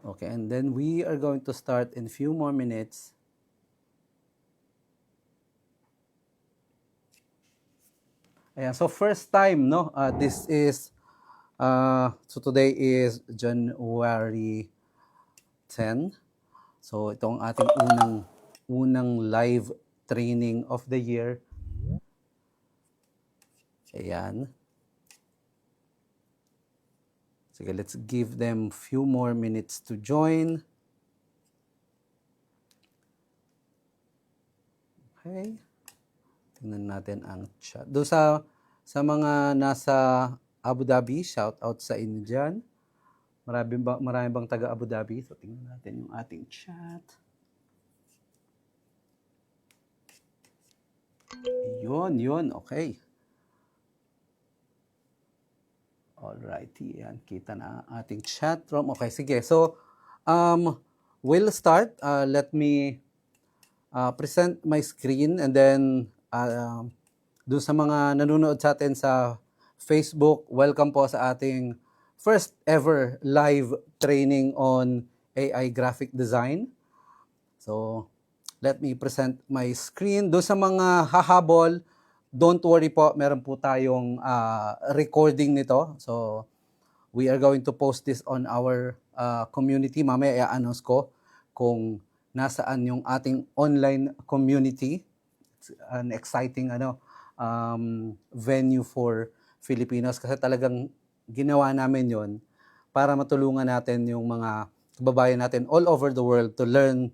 Okay, and then we are going to start in few more minutes. Ayan, so first time, no? This is, so today is January 10. So ito ang ating unang live training of the year. Ayan. Sige, let's give them few more minutes to join. Okay. Tingnan natin ang chat. Doon sa mga nasa Abu Dhabi, shout out sa inyo dyan. Marami bang taga Abu Dhabi? So tingnan natin yung ating chat. Yun. Okay. Alrighty. Yan. Kita na ang ating chat room. Okay, sige. So, we'll start. Let me present my screen and then doon sa mga nanonood sa atin sa Facebook, welcome po sa ating first ever live training on AI graphic design. So, let me present my screen. Doon sa mga hahabol, don't worry po, meron po tayong recording nito. So, we are going to post this on our community. Mamaya i-announce ko kung nasaan yung ating online community. It's an exciting venue for Filipinos kasi talagang ginawa namin yon para matulungan natin yung mga kababayan natin all over the world to learn,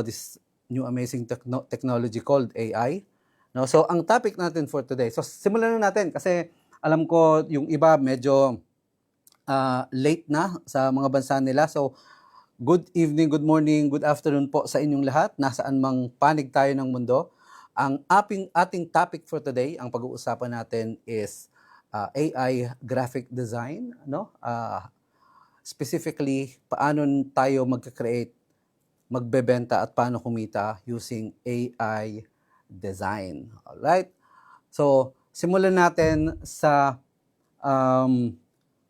this new amazing technology called AI. No? So, ang topic natin for today, so simulan na natin kasi alam ko yung iba medyo late na sa mga bansa nila. So, good evening, good morning, good afternoon po sa inyong lahat. Nasaan mang panig tayo ng mundo. Ang ating topic for today, ang pag-uusapan natin is AI graphic design. No? Specifically, paano tayo magka-create, magbebenta at paano kumita using AI design. Alright? So, simulan natin sa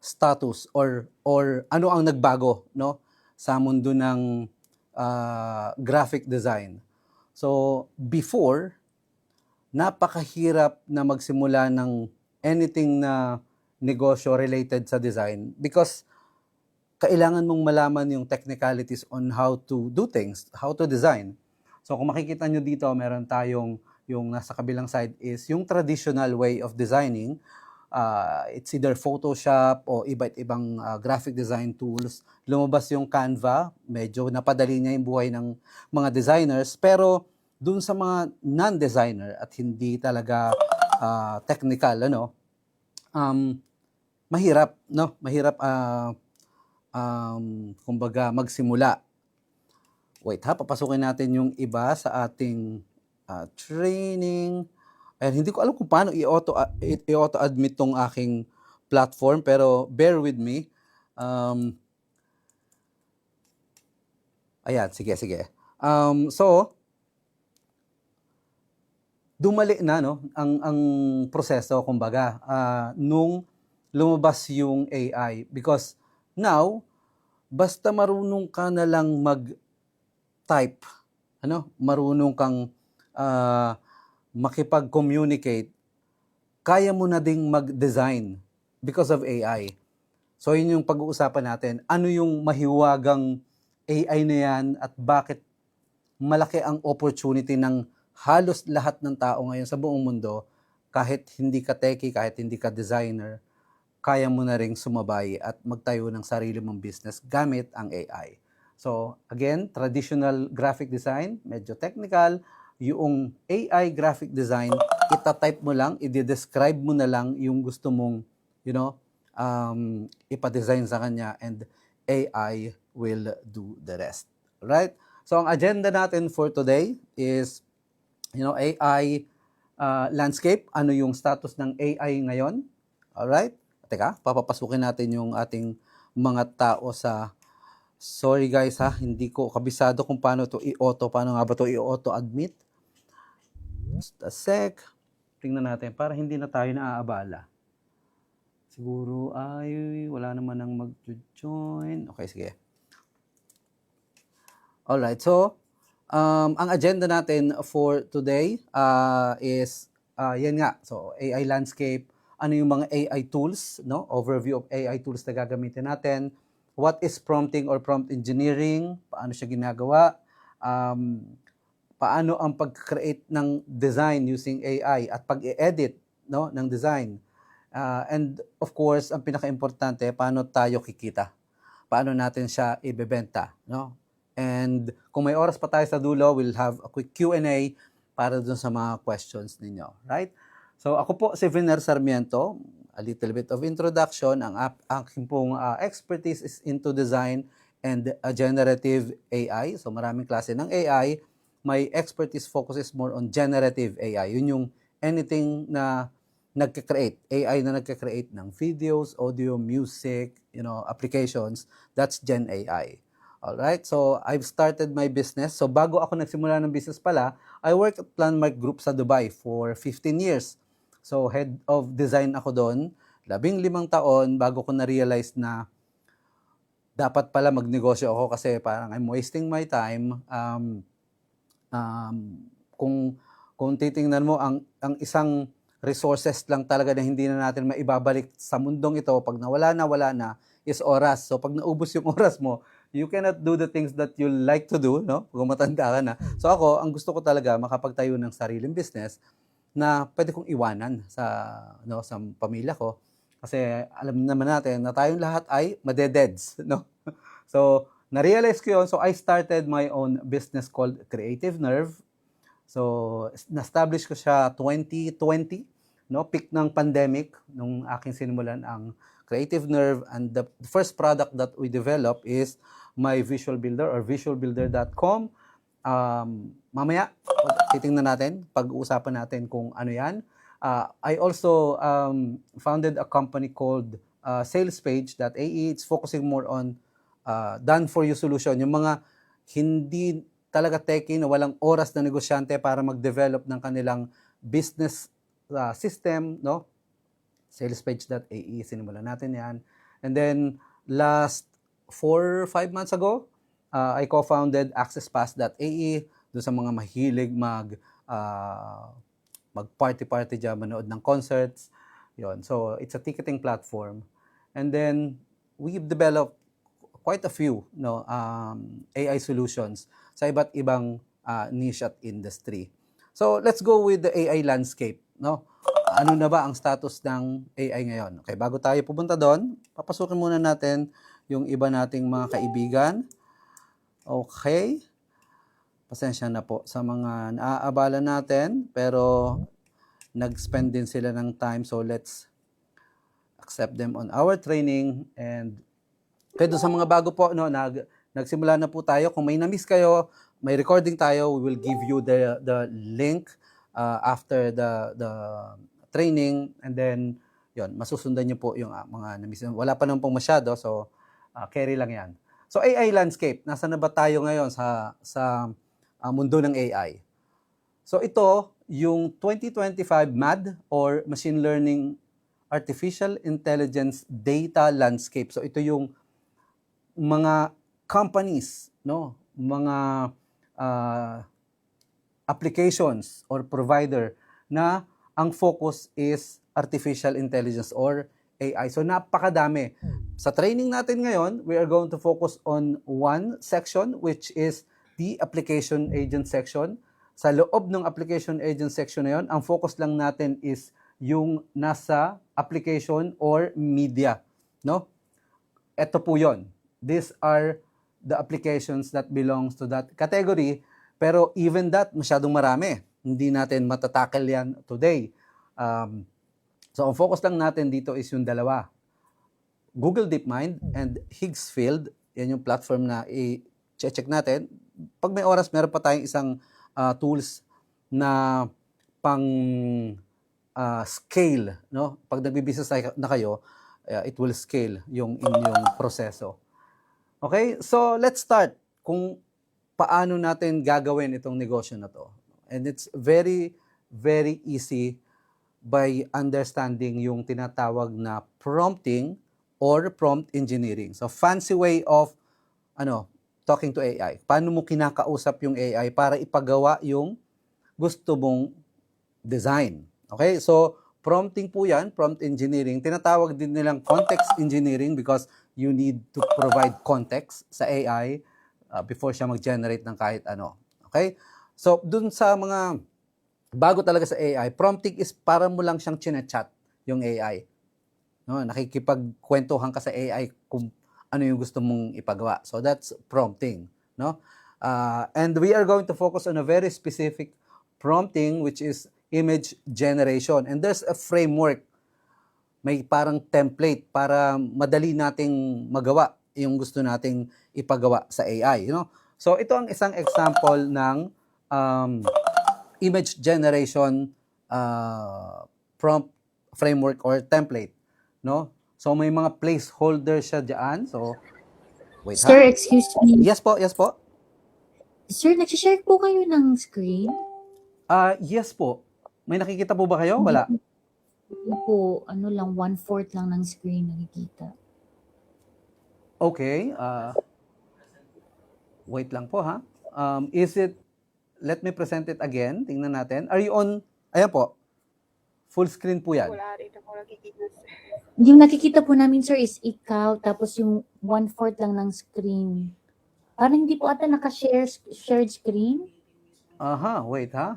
status or ano ang nagbago, no, sa mundo ng graphic design. So, before, napakahirap na magsimula ng anything na negosyo related sa design because kailangan mong malaman yung technicalities on how to do things, how to design. So kung makikita nyo dito, meron tayong yung nasa kabilang side is yung traditional way of designing. It's either Photoshop o iba't ibang graphic design tools. Lumabas yung Canva, medyo napadali niya yung buhay ng mga designers. Pero dun sa mga non-designer at hindi talaga technical, mahirap, no? Mahirap kumbaga magsimula. Wait ha, papasukin natin yung iba sa ating training. Ayan, hindi ko alam kung paano i-auto-admit tong aking platform, pero bear with me. Ayan, sige. So, dumali na, no, ang proseso, kumbaga, nung lumabas yung AI. Because now, basta marunong ka na lang mag-type, marunong kang makipag-communicate, kaya mo na ding mag-design because of AI. So, yun yung pag-uusapan natin. Ano yung mahiwagang AI na yan at bakit malaki ang opportunity ng halos lahat ng tao ngayon sa buong mundo, kahit hindi ka techie, kahit hindi ka designer, kaya mo na ring sumabay at magtayo ng sarili mong business gamit ang AI. So, again, traditional graphic design, medyo technical. Yung AI graphic design, itatype mo lang, i-describe mo na lang yung gusto mong, ipa-design sa kanya and AI will do the rest. Alright? So, ang agenda natin for today is, AI landscape. Ano yung status ng AI ngayon? Alright? Teka, papapasukin natin yung ating mga tao sa... Sorry guys ha, hindi ko kabisado kung paano nga ba to i-auto-admit. Just a sec. Tingnan natin para hindi na tayo naaabala. Siguro ay wala naman nang mag-join. Okay, sige. Alright, so ang agenda natin for today is yan nga. So AI landscape, ano yung mga AI tools, no? Overview of AI tools na gagamitin natin. What is prompting or prompt engineering? Paano siya ginagawa? Um, paano ang pag-create ng design using AI at pag-edit, no, ng design. And of course, ang pinaka-importante, paano tayo kikita? Paano natin siya ibebenta, no? And kung may oras pa tayo sa dulo, we'll have a quick Q&A para dun sa mga questions ninyo, right? So ako po si Viner Sarmiento, a little bit of introduction. Ang aking pong expertise is into design and generative AI. So maraming klase ng AI. My expertise focuses more on generative AI. Yun yung anything na nagka-create, AI na nagka-create ng videos, audio, music, applications, that's Gen AI. Alright, so I've started my business. So bago ako nagsimula ng business pala, I worked at Landmark Group sa Dubai for 15 years. So head of design ako doon, 15 taon bago ko na-realize na dapat pala magnegosyo ako kasi parang I'm wasting my time. Kung titingnan mo, ang isang resources lang talaga na hindi na natin maibabalik sa mundong ito, pag wala na, is oras. So pag naubos yung oras mo, you cannot do the things that you like to do, no? Kung matanda ka na. So ako, ang gusto ko talaga, makapagtayo ng sariling business na pwede kong iwanan sa pamilya ko. Kasi alam naman natin na tayong lahat ay madededs, no? So, na-realize ko yun. So, I started my own business called Creative Nerve. So, na-establish ko siya 2020, no? Peak ng pandemic, nung aking sinimulan ang Creative Nerve. And the first product that we develop is my Visual Builder or visualbuilder.com. Mamaya, titingnan natin, pag-uusapan natin kung ano yan. I also founded a company called salespage.ae. It's focusing more on done-for-you solution. Yung mga hindi talaga techie na walang oras na negosyante para mag-develop ng kanilang business system, no? Salespage.ae, sinimulan natin yan. And then, last 4-5 months ago, I co-founded accesspass.ae doon sa mga mahilig mag-party-party dyan, manood ng concerts. Yun. So, it's a ticketing platform. And then, we've developed quite a few AI solutions sa iba't ibang niche at industry. So, let's go with the AI landscape, no? Ano na ba ang status ng AI ngayon? Okay, bago tayo pupunta doon, papasukin muna natin yung iba nating mga kaibigan. Okay. Pasensya na po sa mga naaabala natin, pero nag-spend din sila ng time, so let's accept them on our training. And kaya sa mga bago po, no, nagsimula na po tayo. Kung may na-miss kayo, may recording tayo. We will give you the link after the training. And then, yon, masusundan nyo po yung mga na-miss. Wala pa naman pong masyado, so carry lang yan. So, AI landscape. Nasaan na ba tayo ngayon sa mundo ng AI? So, ito, yung 2025 MAD or Machine Learning Artificial Intelligence Data Landscape. So, ito yung mga companies, no, mga applications or provider na ang focus is artificial intelligence or AI. So napakadami. Sa training natin ngayon, we are going to focus on one section which is the application agent section. Sa loob ng application agent section na yun, ang focus lang natin is yung nasa application or media, no? Ito po yun. These are the applications that belongs to that category. Pero even that, masyadong marami. Hindi natin matatackle yan today. So, ang focus lang natin dito is yung dalawa. Google DeepMind and Higgsfield. Yan yung platform na i-check natin. Pag may oras, meron pa tayong isang tools na pang scale. No? Pag nagbibusiness na kayo, it will scale yung inyong proseso. Okay, so let's start kung paano natin gagawin itong negosyo na to. And it's very, very easy by understanding yung tinatawag na prompting or prompt engineering. So fancy way of talking to AI. Paano mo kinakausap yung AI para ipagawa yung gusto mong design. Okay? So, prompting po yan, prompt engineering. Tinatawag din nilang context engineering because you need to provide context sa AI before siya mag-generate ng kahit ano. Okay? So, dun sa mga bago talaga sa AI, prompting is para mo lang siyang chinachat yung AI. No, nakikipagkwentuhan ka sa AI kung ano yung gusto mong ipagawa. So that's prompting, no? And we are going to focus on a very specific prompting which is image generation. And there's a framework. May parang template para madali nating magawa yung gusto nating ipagawa sa AI, you know? So ito ang isang example ng image generation prompt framework or template, no? So may mga placeholder siya diyan. So wait Sir, ha. excuse me. Yes po, yes po. Sir, nag-share po kayo ng screen? Yes po. May nakikita po ba kayo? Hindi Wala. po, ano lang, 1/4 lang ng screen nakikita. Okay. Wait lang po ha. Is it, let me present it again. Tingnan natin. Are you on, ayan po. Full screen po yan. Wala rin ako nakikita. Yung nakikita po namin, sir, is ikaw, tapos yung 1/4 lang ng screen. Parang hindi po ata shared screen. Aha, wait ha.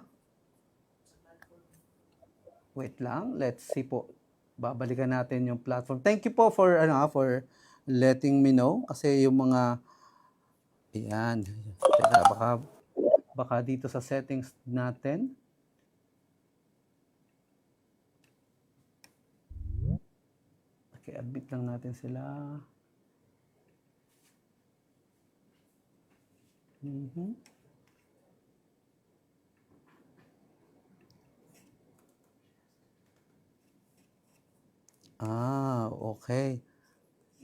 Wait lang, let's see po. Babalikan natin yung platform. Thank you po for for letting me know kasi yung mga ayan. Teka, baka dito sa settings natin. Okay, admit lang natin sila. Okay.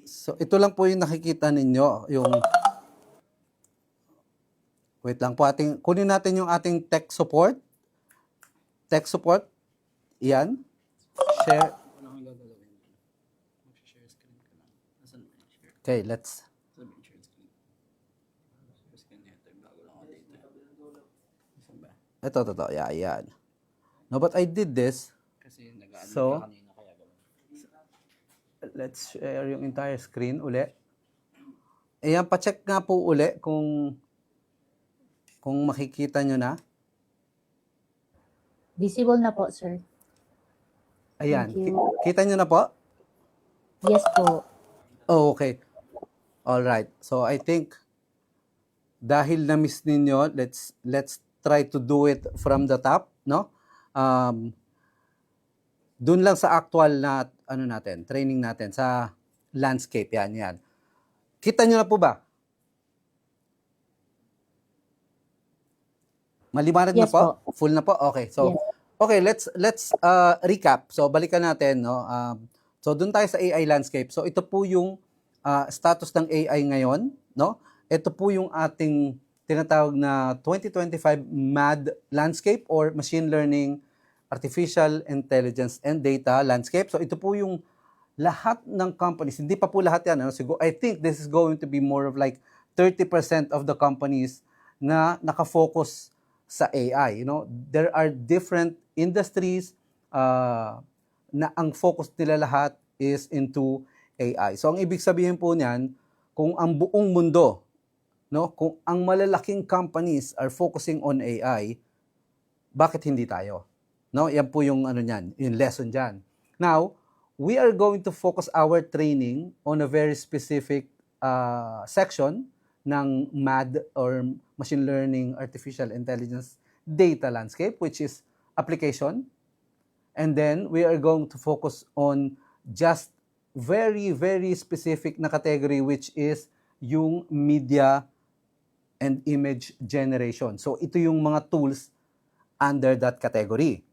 So, ito lang po yung nakikita ninyo, yung wait lang po, kunin natin yung ating tech support. Tech support. Yan. Share. Okay, let's. Ito. Yeah, yan. No, but I did this. So, let's share yung entire screen uli. Ayan, pa-check nga po uli kung makikita nyo na. Visible na po, sir. Ayan. Thank you. Kita nyo na po? Yes po. Oh, okay. All right. So I think dahil na-miss ninyo, let's try to do it from the top, no? Doon lang sa actual na training natin sa landscape yan. Kita nyo na po ba? Maliwanag Yes na po? po. Full na po? Okay. So, Yes. okay, let's recap. So, balikan natin, no? So, doon tayo sa AI landscape. So, ito po yung status ng AI ngayon, no? Ito po yung ating tinatawag na 2025 MAD landscape or Machine Learning, Artificial Intelligence and Data landscape. So, ito po yung lahat ng companies, hindi pa po lahat yan. Ano? So, I think this is going to be more of like 30% of the companies na nakafocus sa AI. You know, there are different industries na ang focus nila lahat is into AI. So, ang ibig sabihin po niyan, kung ang buong mundo, no, kung ang malalaking companies are focusing on AI, bakit hindi tayo? No, yan po yung yung lesson diyan. Now, we are going to focus our training on a very specific section ng MAD or Machine Learning, Artificial Intelligence Data Landscape, which is application. And then, we are going to focus on just very, very specific na category, which is yung media and image generation. So, ito yung mga tools under that category.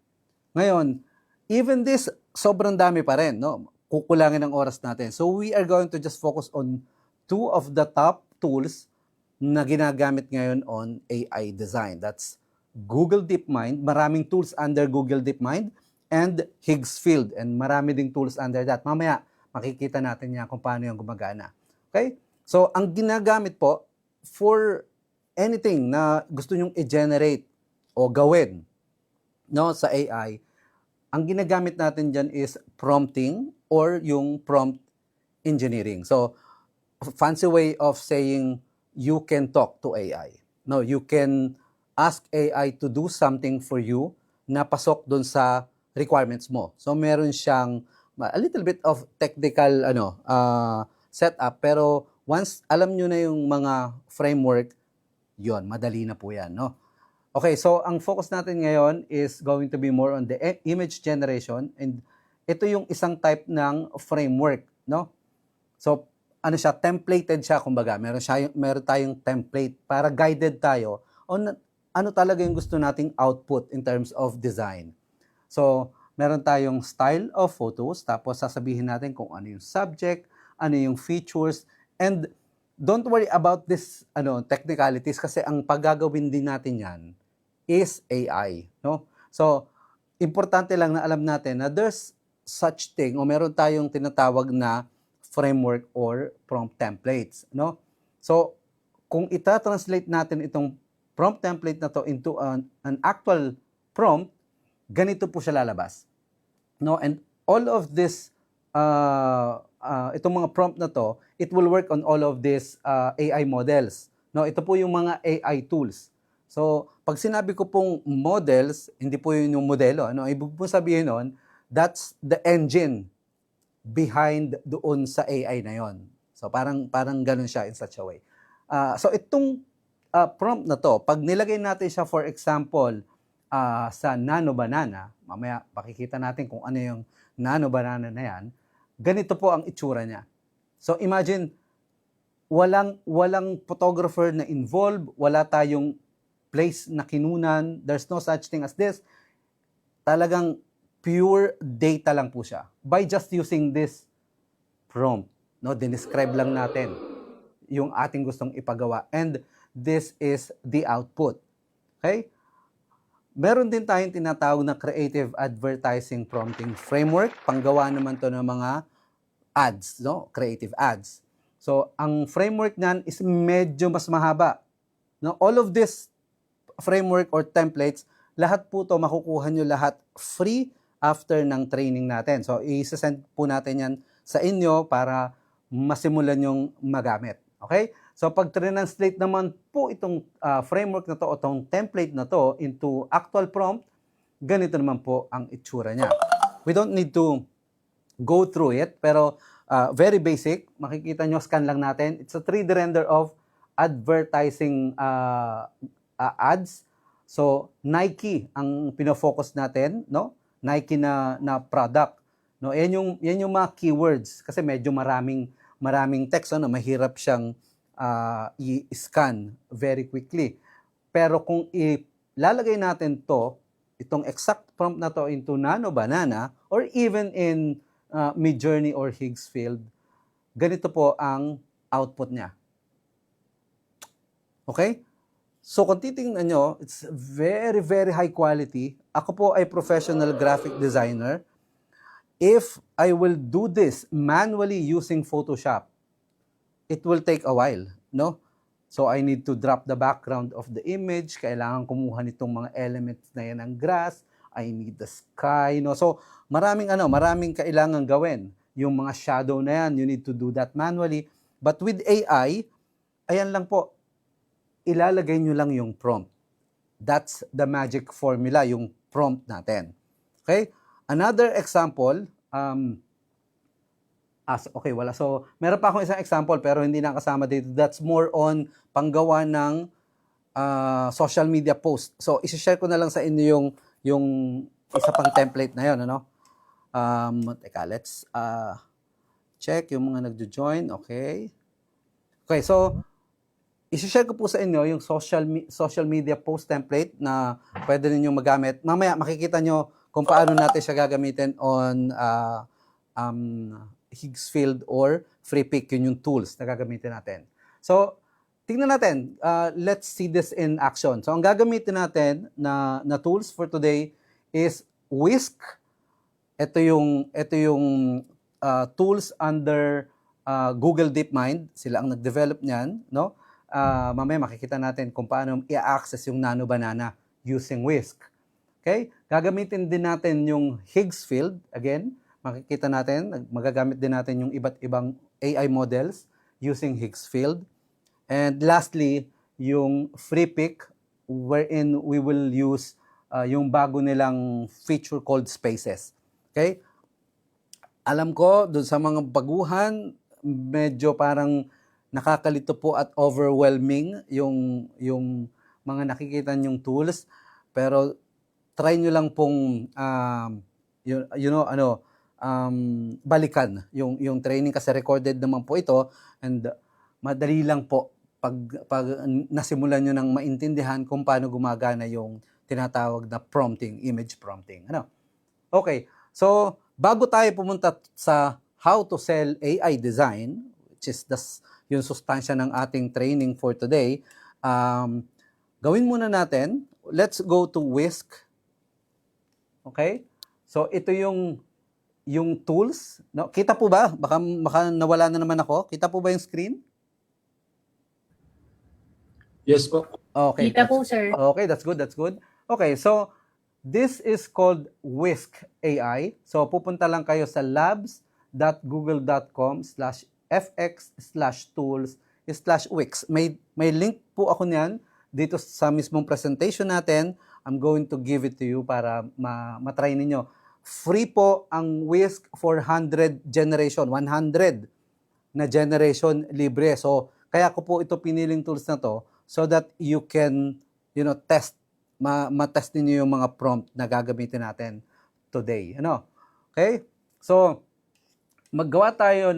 Ngayon, even this, sobrang dami pa rin, no? Kukulangin ang oras natin. So, we are going to just focus on two of the top tools na ginagamit ngayon on AI design. That's Google DeepMind. Maraming tools under Google DeepMind and Higgsfield. And marami ding tools under that. Mamaya, makikita natin yan kung paano yung gumagana. Okay? So, ang ginagamit po for anything na gusto nyong i-generate o gawin, no, sa AI, ang ginagamit natin dyan is prompting or yung prompt engineering. So, fancy way of saying you can talk to AI. No, you can ask AI to do something for you na pasok dun sa requirements mo. So, meron siyang a little bit of technical setup, pero once alam nyo na yung mga framework, yon, madali na po yan, no? Okay, so ang focus natin ngayon is going to be more on the image generation, and ito yung isang type ng framework, no? So, ano siya, templated siya, kumbaga. Meron tayong template para guided tayo on ano talaga yung gusto nating output in terms of design. So, meron tayong style of photos, tapos sasabihin natin kung ano yung subject, ano yung features, and don't worry about this technicalities kasi ang paggagawin din natin yan is AI, no? So, importante lang na alam natin na there's such thing o meron tayong tinatawag na framework or prompt templates, no? So, kung ita-translate natin itong prompt template na to into an actual prompt, ganito po siya lalabas, no? And all of this itong mga prompt na to, it will work on all of these AI models, no? Ito po yung mga AI tools. So, pag sinabi ko pong models, hindi po yun yung modelo. Ano? Ibig po sabihin nun, that's the engine behind doon sa AI na yon. So, parang ganun siya in such a way. So, itong prompt na to, pag nilagay natin siya, for example, sa Nano Banana, mamaya pakikita natin kung ano yung Nano Banana na yan, ganito po ang itsura niya. So, imagine, walang photographer na involved, wala tayong place na kinunan, there's no such thing as this. Talagang pure data lang po siya. By just using this prompt, no, dinescribe lang natin yung ating gustong ipagawa. And this is the output. Okay? Meron din tayong tinatawag na creative advertising prompting framework. Panggawa naman to ng mga ads, no? Creative ads. So, ang framework niyan is medyo mas mahaba. No? All of this framework or templates, lahat po to makukuha nyo lahat free after ng training natin. So, i-send po natin yan sa inyo para masimulan yung magamit. Okay? So, pag translate naman po itong framework na to o itong template na to into actual prompt, ganito naman po ang itsura niya. We don't need to go through it, pero very basic. Makikita nyo, scan lang natin. It's a 3D render of advertising ads. So, Nike ang pinofocus natin, no? Nike na product. No, yan yung mga keywords kasi medyo maraming text, no? Mahirap siyang i-scan very quickly. Pero kung ilalagay natin itong exact prompt na to into Nano Banana or even in Midjourney or Higgsfield, ganito po ang output niya. Okay? So, kung titingnan nyo, it's very, very high quality. Ako po ay professional graphic designer. If I will do this manually using Photoshop, it will take a while, no? So, I need to drop the background of the image. Kailangan kumuha nitong mga elements na yan ng grass. I need the sky, no? So, maraming kailangan gawin. Yung mga shadow na yan, you need to do that manually. But with AI, ayan lang po, ilalagay nyo lang yung prompt. That's the magic formula, yung prompt natin. Okay? Another example, wala. So, meron pa akong isang example pero hindi na kasama dito. That's more on panggawa ng social media post. So, isi-share ko na lang sa inyo yung isa pang template na yun, ano? Teka, let's check yung mga nagjo-join. Okay. Okay, so, isi-share ko po sa inyo yung social media post template na pwede ninyong magamit. Mamaya makikita nyo kung paano natin siya gagamitin on Higgsfield or Freepik, yun yung tools na gagamitin natin. So, tingnan natin. Let's see this in action. So, ang gagamitin natin na tools for today is Whisk. Ito yung tools under Google DeepMind. Sila ang nag-develop niyan, no? mamaya makikita natin kung paano i-access yung Nano Banana using Whisk. Okay? Gagamitin din natin yung Higgs field. Again, makikita natin, magagamit din natin yung iba't ibang AI models using Higgs field. And lastly, yung free pick wherein we will use yung bago nilang feature called Spaces. Okay? Alam ko, doon sa mga baguhan, medyo parang nakakalito po at overwhelming yung mga nakikita nyong tools. Pero try nyo lang pong balikan yung training kasi recorded naman po ito, and madali lang po pag nasimulan nyo nang maintindihan kung paano gumagana yung tinatawag na prompting, image prompting. Okay, so bago tayo pumunta sa how to sell AI design, which is yung sustansya ng ating training for today, gawin muna natin, let's go to Whisk. Okay? So ito yung tools. No? Kita po ba? Baka nawala na naman ako. Kita po ba yung screen? Yes po. Okay. Kita po, sir. Okay, that's good. Okay, so this is called Whisk AI. So pupunta lang kayo sa labs.google.com/fx/tools/wix. May link po ako niyan dito sa mismong presentation natin. I'm going to give it to you para matry ninyo. Free po ang Whisk 400 generation, 100 na generation libre. So kaya ko po ito piniling tools na to so that you can, test, ma-test niyo yung mga prompt na gagamitin natin today. Okay? So, maggawa tayo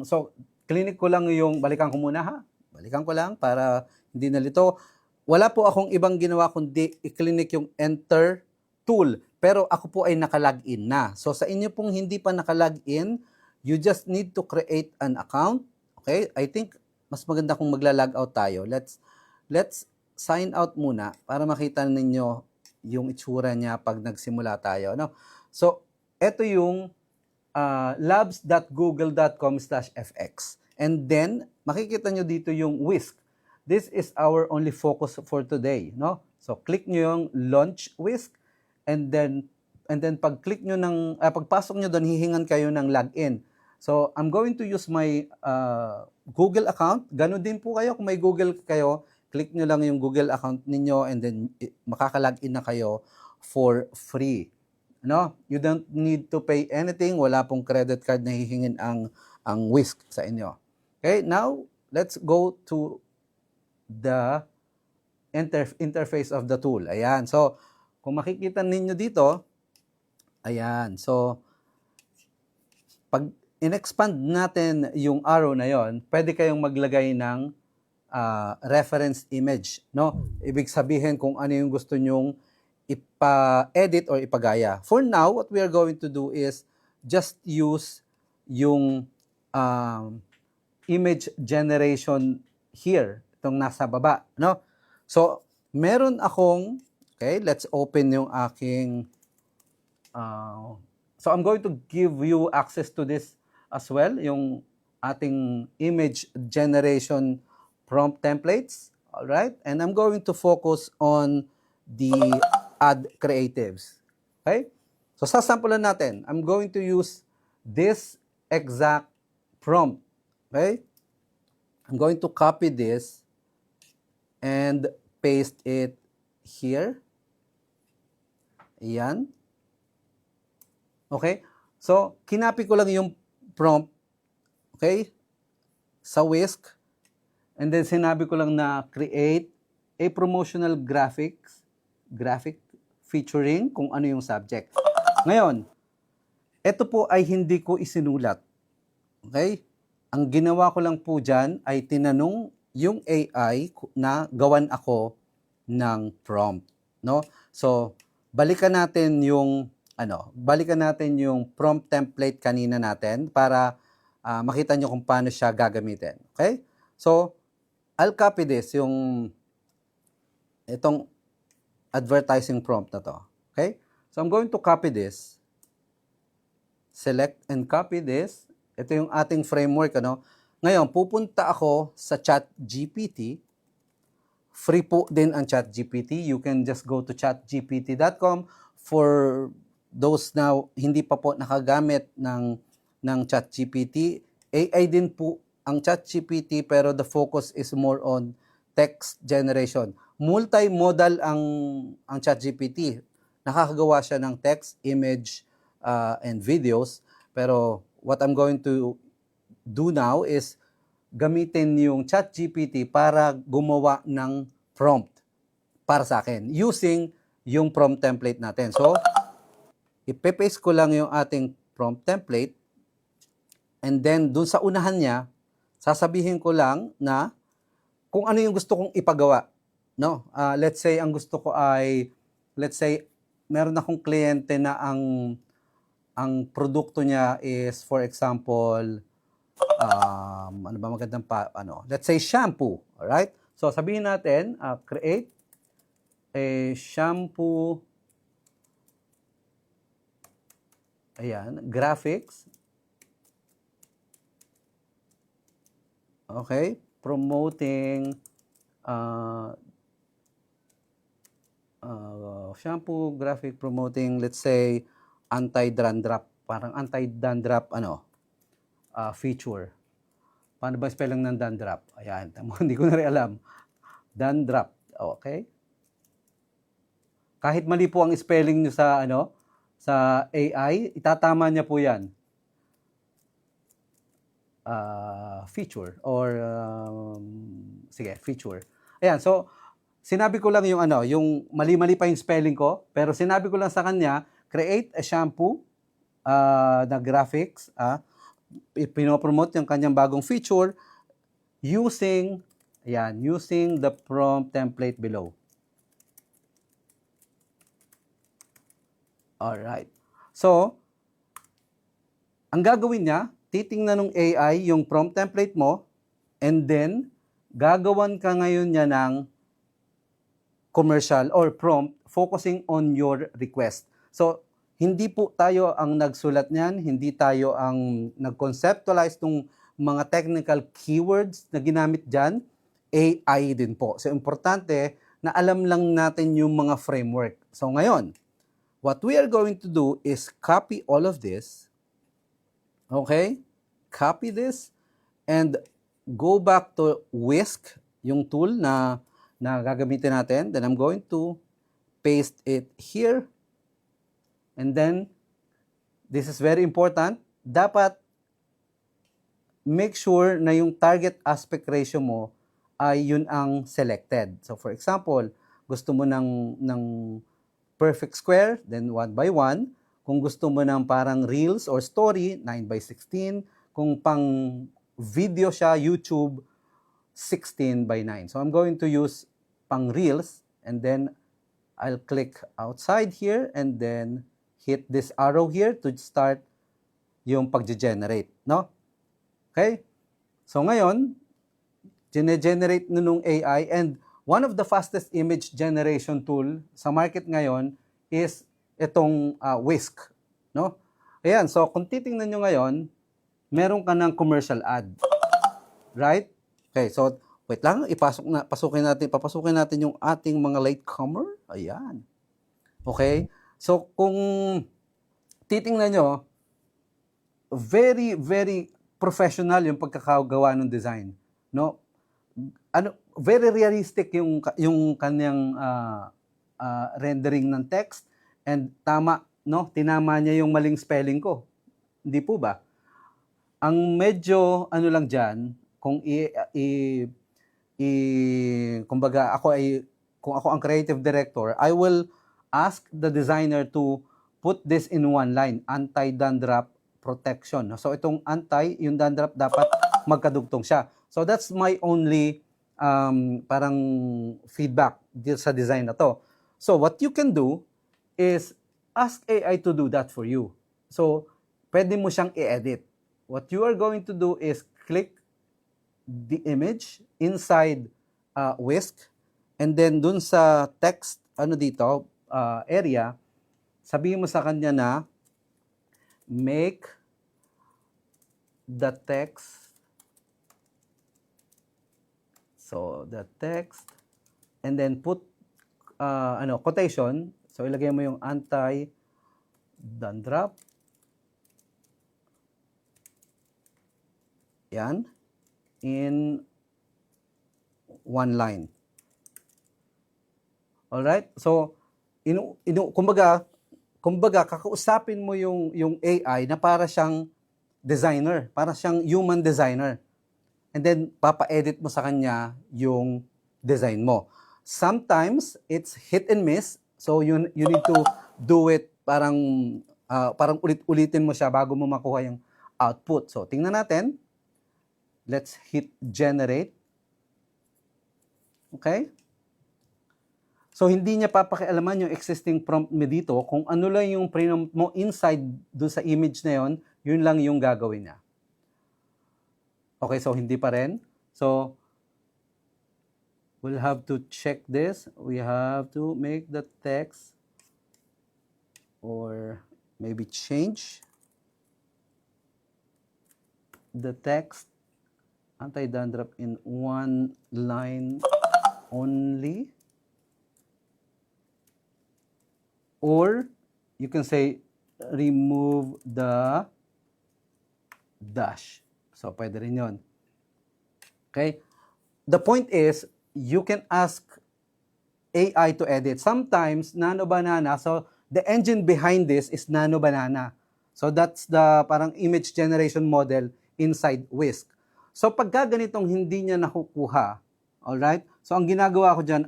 so, clinic ko lang balikan ko muna ha. Balikan ko lang para hindi nalito. Wala po akong ibang ginawa kundi i-clinic yung enter tool. Pero ako po ay naka-login na. So, sa inyo pong hindi pa naka-login, you just need to create an account. Okay? I think mas maganda kung magla-log out tayo. Let's sign out muna para makita ninyo yung itsura niya pag nagsimula tayo. So, ito yung labs.google.com/fx. And then, makikita nyo dito yung Whisk. This is our only focus for today. So, click nyo yung launch Whisk. And then pag-click nyo pagpasok nyo doon, hihingan kayo ng login. So, I'm going to use my Google account. Ganon din po kayo. Kung may Google kayo, click nyo lang yung Google account ninyo and then makaka-login na kayo for free. You don't need to pay anything. Wala pong credit card na hihingin ang Whisk sa inyo. Okay, now, let's go to the interface of the tool. Ayan. So, kung makikita ninyo dito, ayan. So, pag in-expand natin yung arrow na yon, pwede kayong maglagay ng reference image. Ibig sabihin kung ano yung gusto nyong ipa-edit or ipagaya. For now, what we are going to do is just use yung image generation here, itong nasa baba. So, meron akong, okay, let's open yung aking, so I'm going to give you access to this as well, yung ating image generation prompt templates. All right? And I'm going to focus on the add creatives. Okay? So, sasampulan natin. I'm going to use this exact prompt. Okay? I'm going to copy this and paste it here. Ayan. Okay? So, kinapi ko lang yung prompt, okay, sa Whisk. And then, sinabi ko lang na create a promotional graphic featuring kung ano yung subject. Ngayon, ito po ay hindi ko isinulat. Okay? Ang ginawa ko lang po dyan ay tinanong yung AI na gawan ako ng prompt. So, balikan natin yung prompt template kanina natin para makita nyo kung paano siya gagamitin. Okay? So, I'll copy this, itong advertising prompt na to. Okay? So, I'm going to copy this. Select and copy this. Ito yung ating framework, Ngayon, pupunta ako sa ChatGPT. Free po din ang ChatGPT. You can just go to chatgpt.com. For those now hindi pa po nakagamit ng ChatGPT, AI din po ang ChatGPT, pero the focus is more on text generation. Multimodal ang ChatGPT. Nakakagawa siya ng text, image, and videos. Pero what I'm going to do now is gamitin yung ChatGPT para gumawa ng prompt para sa akin using yung prompt template natin. So, ipe-paste ko lang yung ating prompt template, and then dun sa unahan niya, sasabihin ko lang na kung ano yung gusto kong ipagawa. No? Let's say ang gusto ko ay, let's say meron akong kliyente na ang produkto niya is, for example, ano ba magandang let's say shampoo, all right? So sabihin natin, create a shampoo, ayan, graphics, okay, promoting shampoo graphic promoting, let's say, anti-dandruff, parang anti-dandruff feature. Paano ba spelling ng dandruff? Ayan, hindi ko na rin alam. Dandruff, okay? Kahit mali po ang spelling nyo sa AI, itatama niya po yan. Feature or sige, feature. Ayan, so sinabi ko lang yung mali-mali pa yung spelling ko, pero sinabi ko lang sa kanya, create a shampoo na graphics, pinopromote yung kanyang bagong feature using the prompt template below. Alright. So, ang gagawin niya, titingnan ng AI yung prompt template mo, and then, gagawan ka ngayon niya ng commercial or prompt focusing on your request. So, hindi po tayo ang nagsulat niyan, hindi tayo ang nag-conceptualize ng mga technical keywords na ginamit dyan, AI din po. So, importante na alam lang natin yung mga framework. So, ngayon, what we are going to do is copy all of this, okay? Copy this, and go back to Whisk, yung tool na gagamitin natin. Then I'm going to paste it here. And then, this is very important. Dapat make sure na yung target aspect ratio mo ay yun ang selected. So for example, gusto mo ng perfect square, then 1 by 1. Kung gusto mo ng parang reels or story, 9 by 16. Kung pang video siya, YouTube, 16 by 9. So I'm going to use pang reels, and then I'll click outside here, and then hit this arrow here to start yung pag-generate, no? Okay? So ngayon, gene-generate nung AI, and one of the fastest image generation tool sa market ngayon is itong Whisk, no? Ayan, so kung titingnan nyo ngayon, meron ka ng commercial ad. Right? Okay, so wait lang, papasukin natin yung ating mga latecomer. Ayan. Okay? So, kung titingnan nyo, very, very professional yung pagkakagawa ng design. No? Very realistic yung kanyang rendering ng text, and tama, no? Tinama niya yung maling spelling ko. Hindi po ba? Ang medyo, lang dyan, kumbaga, kung ako ang creative director, I will ask the designer to put this in one line, anti-dandruff protection. So itong yung dandruff dapat magkadugtong siya. So that's my only parang feedback sa design na to. So what you can do is ask AI to do that for you. So pwede mo siyang i-edit. What you are going to do is click the image inside Whisk, and then dun sa text dito area, sabihin mo sa kanya na make the text So, the text, and then put, quotation. So, ilagay mo yung anti-dandruff. Yan. In one line. Alright? So, kumbaga, kakausapin mo yung AI na para siyang designer, para siyang human designer. And then, papa-edit mo sa kanya yung design mo. Sometimes, it's hit and miss. So, you need to do it parang ulit-ulitin mo siya bago mo makuha yung output. So, tingnan natin. Let's hit generate. Okay? So, hindi niya papakialaman yung existing prompt mo dito. Kung ano lang yung prompt mo inside doon sa image na yon, yun lang yung gagawin niya. Okay, so hindi pa rin. So, we'll have to check this. We have to make the text or maybe change the text anti-dandruff in one line only. Or you can say remove the dash. So, pwede rin yun. Okay? The point is, you can ask AI to edit. Sometimes, Nano Banana, so the engine behind this is Nano Banana. So, that's the parang image generation model inside Whisk. So, pagka ganitong hindi niya nakukuha, alright? So, ang ginagawa ko dyan,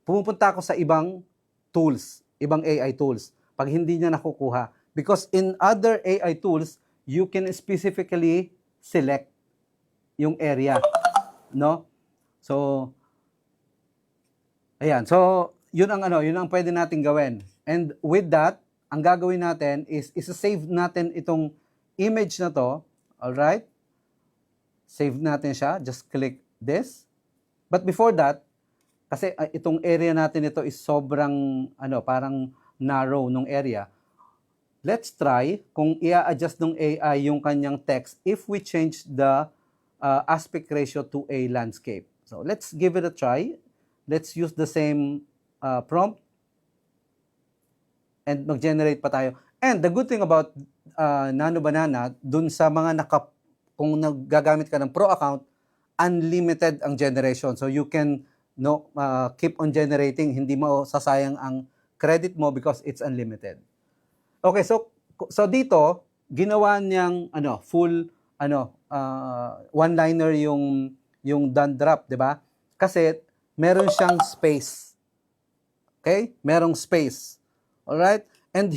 pumupunta ako sa ibang tools, ibang AI tools, pag hindi niya nakukuha. Because in other AI tools, you can specifically select yung area, no? So, ayan. So, yun ang pwede nating gawin. And with that, ang gagawin natin is isa-save natin itong image na to, alright? Save natin siya. Just click this. But before that, kasi itong area natin ito is sobrang, parang narrow nung area. Let's try kung i-adjust ng AI yung kanyang text if we change the aspect ratio to a landscape. So, let's give it a try. Let's use the same prompt and mag-generate pa tayo. And the good thing about Nano Banana, dun sa mga kung nagagamit ka ng Pro account, unlimited ang generation. So, you can keep on generating. Hindi mo sasayang ang credit mo because it's unlimited. Okay, so dito ginawa niyang full one-liner yung dandruff, 'di ba? Kasi meron siyang space. Okay? Merong space. All right? And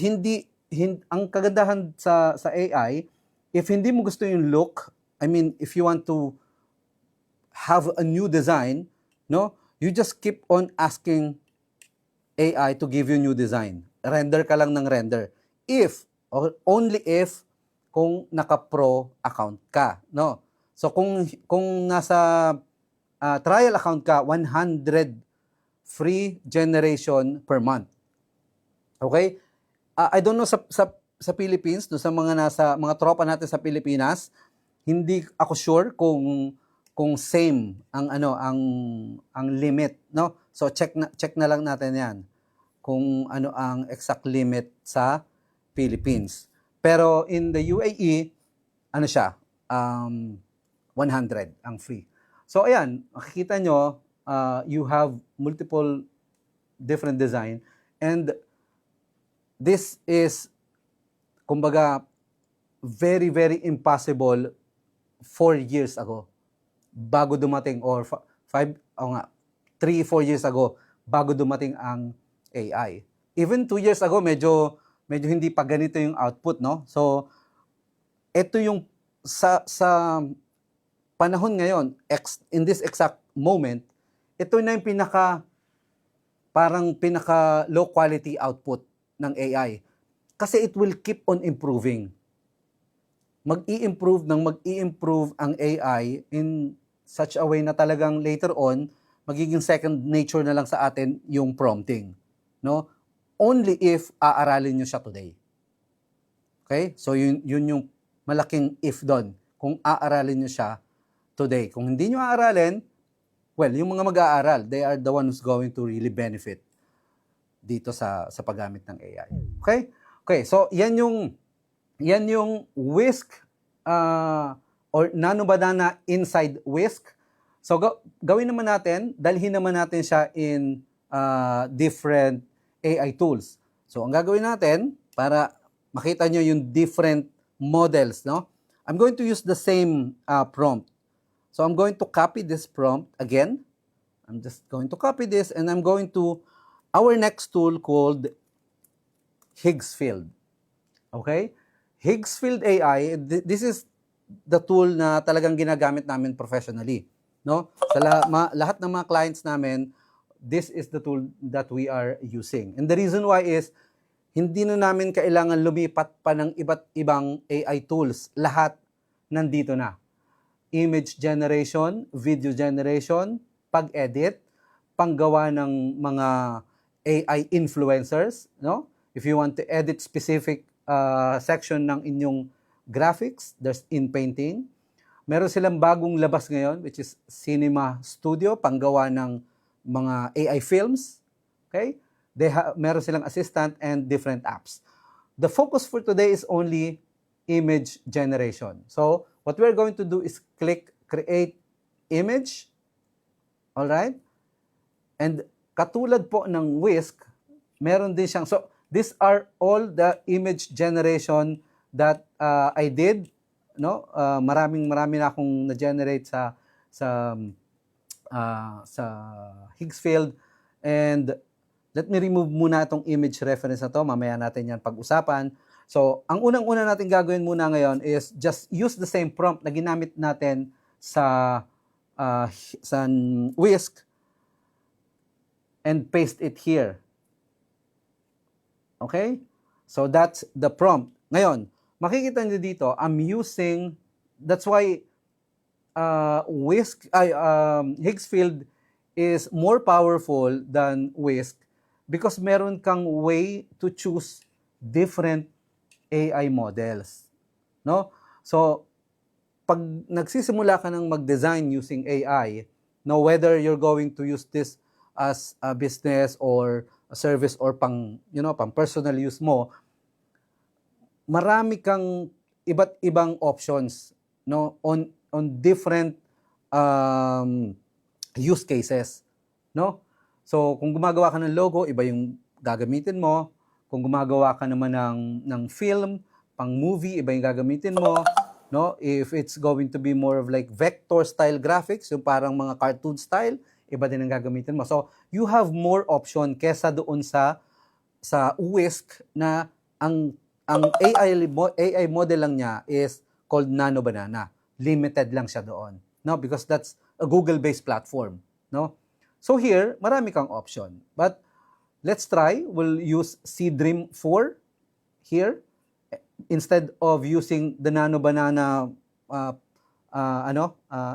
ang kagandahan sa AI, if hindi mo gusto yung look, I mean, if you want to have a new design, you just keep on asking AI to give you new design. Render ka lang ng render. If, or only if, kung naka-pro account ka, no? So, kung nasa trial account ka, 100 free generation per month. Okay? I don't know sa Philippines, do sa mga tropa natin sa Pilipinas, hindi ako sure kung same ang limit, no? So, check na lang natin 'yan. Kung ano ang exact limit sa Philippines. Pero in the UAE, siya? 100 ang free. So, ayan, makikita nyo, you have multiple different design. And this is, kumbaga, very, very impossible 4 years ago. Bago dumating, or 3-4 years ago, bago dumating ang AI. Even 2 years ago, medyo hindi pa ganito yung output, no? So, ito yung sa panahon ngayon, in this exact moment, ito na yung pinaka low quality output ng AI. Kasi it will keep on improving. Mag-i-improve ang AI in such a way na talagang later on, magiging second nature na lang sa atin yung prompting, no? Only if aaralin nyo siya today. Okay? So, yun yung malaking if doon. Kung aaralin nyo siya today. Kung hindi nyo aaralin, well, yung mga mag-aaral, they are the one who's going to really benefit dito sa paggamit ng AI. Okay? Okay, so yan yung Whisk or Nano Banana inside Whisk. So gawin naman natin, dalhin naman natin siya in different AI tools. So ang gagawin natin para makita nyo yung different models, no? I'm going to use the same prompt. So I'm going to copy this prompt again. I'm just going to copy this and I'm going to our next tool called Higgsfield. Okay? Higgsfield AI, this is the tool na talagang ginagamit namin professionally. No? Sa lahat ng mga clients namin, this is the tool that we are using. And the reason why is, hindi na namin kailangan lumipat pa ng iba't ibang AI tools. Lahat nandito na. Image generation, video generation, pag-edit, panggawa ng mga AI influencers, no? If you want to edit specific section ng inyong graphics, there's InPainting. Meron silang bagong labas ngayon, which is Cinema Studio, panggawa ng mga AI films. Okay? Meron silang assistant and different apps. The focus for today is only image generation. So, what we're going to do is click Create Image. Alright? And katulad po ng Whisk, meron din siyang, so these are all the image generation that I did, no? Marami na akong na-generate sa Higgsfield. And let me remove muna itong image reference na to, mamaya natin yan pag-usapan. So, ang unang-una natin gagawin muna ngayon is just use the same prompt na ginamit natin sa Whisk and paste it here. Okay? So that's the prompt. Ngayon, makikita niyo dito, I'm using, that's why Higgsfield is more powerful than Whisk because meron kang way to choose different AI models. No? So, pag nagsisimula ka ng mag-design using AI, no, whether you're going to use this as a business or a service or pang personal use mo, marami kang iba't ibang options, no, on different use cases, no? So kung gumagawa ka ng logo, iba yung gagamitin mo. Kung gumagawa ka naman ng film, pang movie, iba yung gagamitin mo, no? If it's going to be more of like vector style graphics, yung parang mga cartoon style, iba din ang gagamitin mo. So, you have more option kesa doon sa Whisk na ang AI model lang niya is called Nano Banana. Limited lang siya doon. No, because that's a Google-based platform, no? So here, marami kang option. But let's try, we'll use Seedream 4 here instead of using the Nano Banana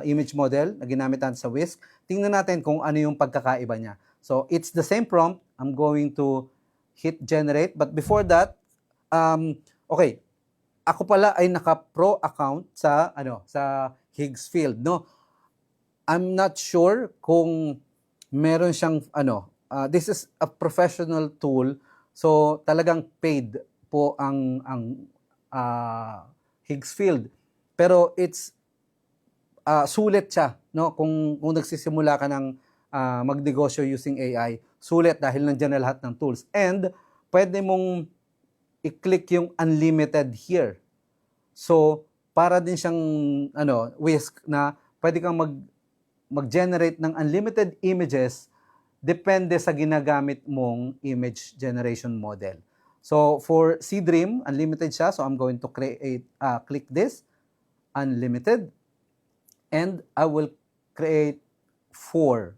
image model na ginamit natin sa Whisk. Tingnan natin kung ano yung pagkakaiba niya. So, it's the same prompt. I'm going to hit generate. But before that, okay, ako pala ay naka-pro account sa Higgsfield, no? I'm not sure kung meron siyang this is a professional tool. So, talagang paid po ang Higgsfield. Pero it's sulit siya, no? Kung nagsisimula ka ng magnegosyo using AI, sulit dahil nandiyan na lahat ng tools. And pwede mong i-click yung unlimited here. So, para din siyang Whisk na pwede kang mag-generate ng unlimited images depende sa ginagamit mong image generation model. So, for Seedream, unlimited siya. So, I'm going to click this, unlimited. And I will create 4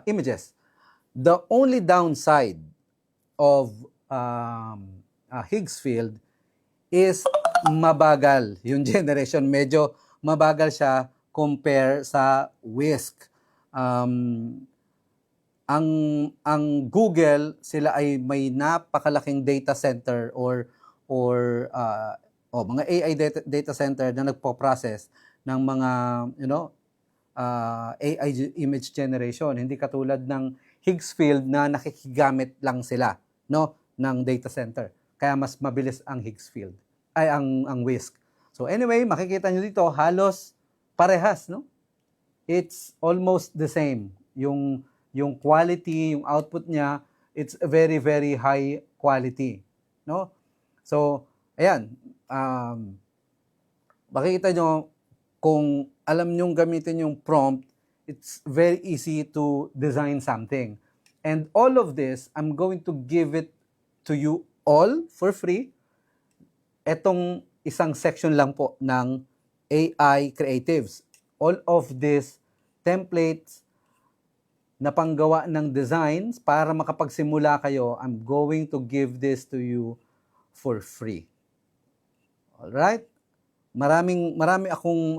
images. The only downside of Higgsfield is mabagal yung generation. Medyo mabagal siya compare sa Whisk. Ang Google, sila ay may napakalaking data center or mga AI data center na nagpo-process ng mga AI image generation. Hindi katulad ng Higgs field na nakikigamit lang sila, no, ng data center. Kaya mas mabilis ang Higgs field, ay ang WISC. So anyway, makikita nyo dito, halos parehas, no? It's almost the same. Yung quality, yung output niya, it's a very, very high quality, no? So, ayan, makikita nyo, kung alam nyong gamitin yung prompt, it's very easy to design something. And all of this, I'm going to give it to you all for free. Etong isang section lang po ng AI Creatives. All of these templates na panggawa ng designs para makapagsimula kayo, I'm going to give this to you for free. Alright? Marami akong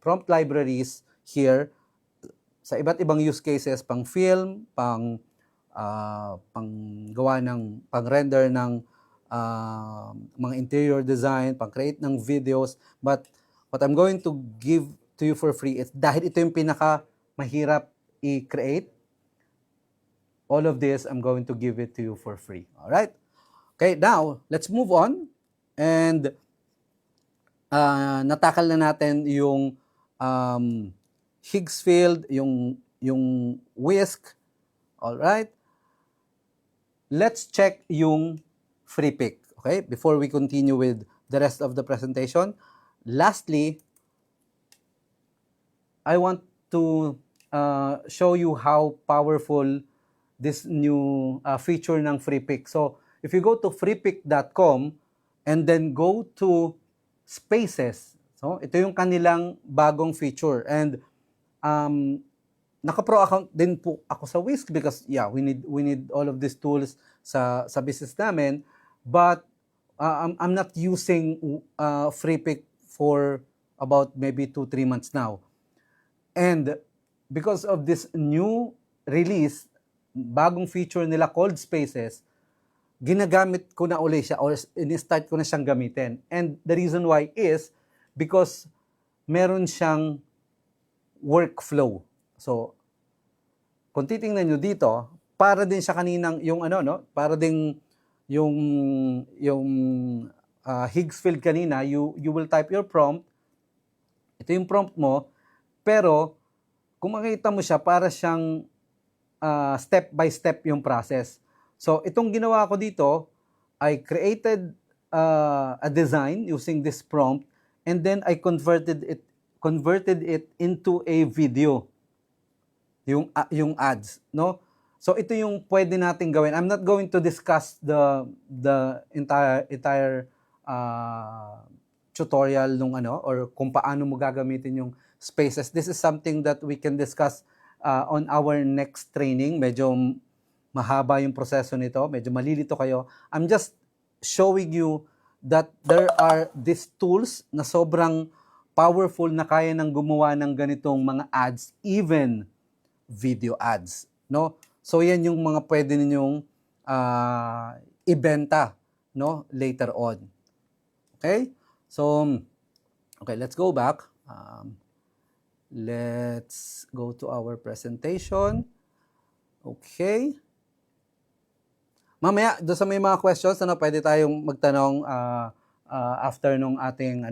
prompt libraries here sa iba't ibang use cases, pang film, pang gawa ng pang-render ng mga interior design, pang-create ng videos. But what I'm going to give to you for free is dahil ito yung pinaka mahirap i-create, all of this I'm going to give it to you for free. All right? Okay, now let's move on and natakal na natin yung Higgs field, yung WISC. All right? Let's check yung free pick. Okay? Before we continue with the rest of the presentation. Lastly, I want to show you how powerful this new feature ng free pick. So, if you go to freepick.com and then go to Spaces, so ito yung kanilang bagong feature. And naka-pro account din po ako sa Whisk because we need all of these tools sa business namin. But I'm not using FreePick for about maybe 2-3 months now. And because of this new release, bagong feature nila called Spaces, ginagamit ko na ulit siya or in-start ko na siyang gamitin. And the reason why is because meron siyang workflow. So, kung titingnan nyo dito, para din siya kaninang yung para din yung Higgs field kanina, you will type your prompt. Ito yung prompt mo, pero kung makita mo siya, para siyang step by step yung process. So, itong ginawa ko dito, I created a design using this prompt and then I converted it into a video. Yung ads, no? So, ito yung pwede nating gawin. I'm not going to discuss the entire tutorial nung or kung paano mo gagamitin yung Spaces. This is something that we can discuss on our next training. Medyo mahaba yung proseso nito, medyo malilito kayo. I'm just showing you that there are these tools na sobrang powerful na kaya nang gumawa ng ganitong mga ads, even video ads, no? So yan yung mga pwede ninyong ibenta, no, later on. Okay? So okay, let's go back. Let's go to our presentation. Okay. Mamaya, doon sa may mga questions, pwede tayong magtanong after nung ating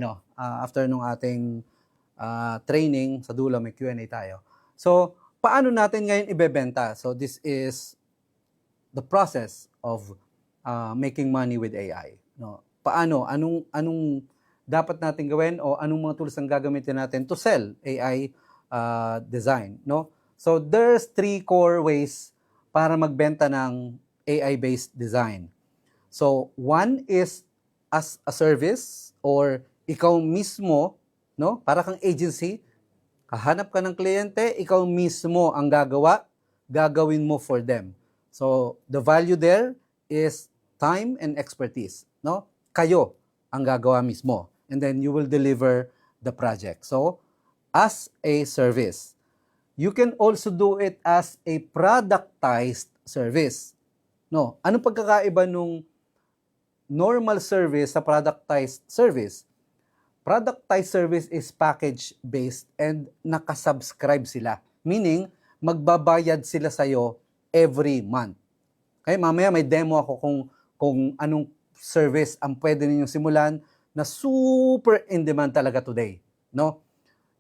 training. Sa dulo, may Q&A tayo. So, paano natin ngayon ibebenta? So, this is the process of making money with AI. No? Paano? Anong dapat natin gawin o anong mga tools ang gagamitin natin to sell AI design? No? So, there's 3 core ways para magbenta ng AI-based design. So, one is as a service or ikaw mismo, no? Para kang agency, kahanap ka ng kliyente, ikaw mismo ang gagawin mo for them. So, the value there is time and expertise, no? Kayo ang gagawa mismo. And then you will deliver the project. So, as a service. You can also do it as a productized service. No, anong pagkakaiba nung normal service sa productized service? productized service is package-based and nakasubscribe sila. Meaning, magbabayad sila sa'yo every month. Okay, mamaya may demo ako kung anong service ang pwede ninyong simulan na super in demand talaga today, no?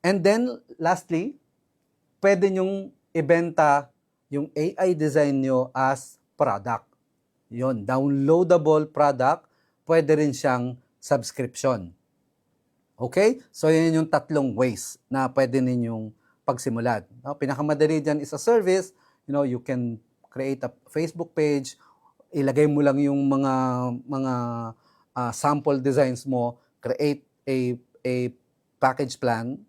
And then lastly, pwede nyong ibenta yung AI design nyo as product. Yon, downloadable product, pwede rin siyang subscription. Okay? So yun yung tatlong ways na pwede ninyong pagsimulan. No? Pinakamadali dyan is a service. You can create a Facebook page, ilagay mo lang yung mga sample designs mo, create a package plan,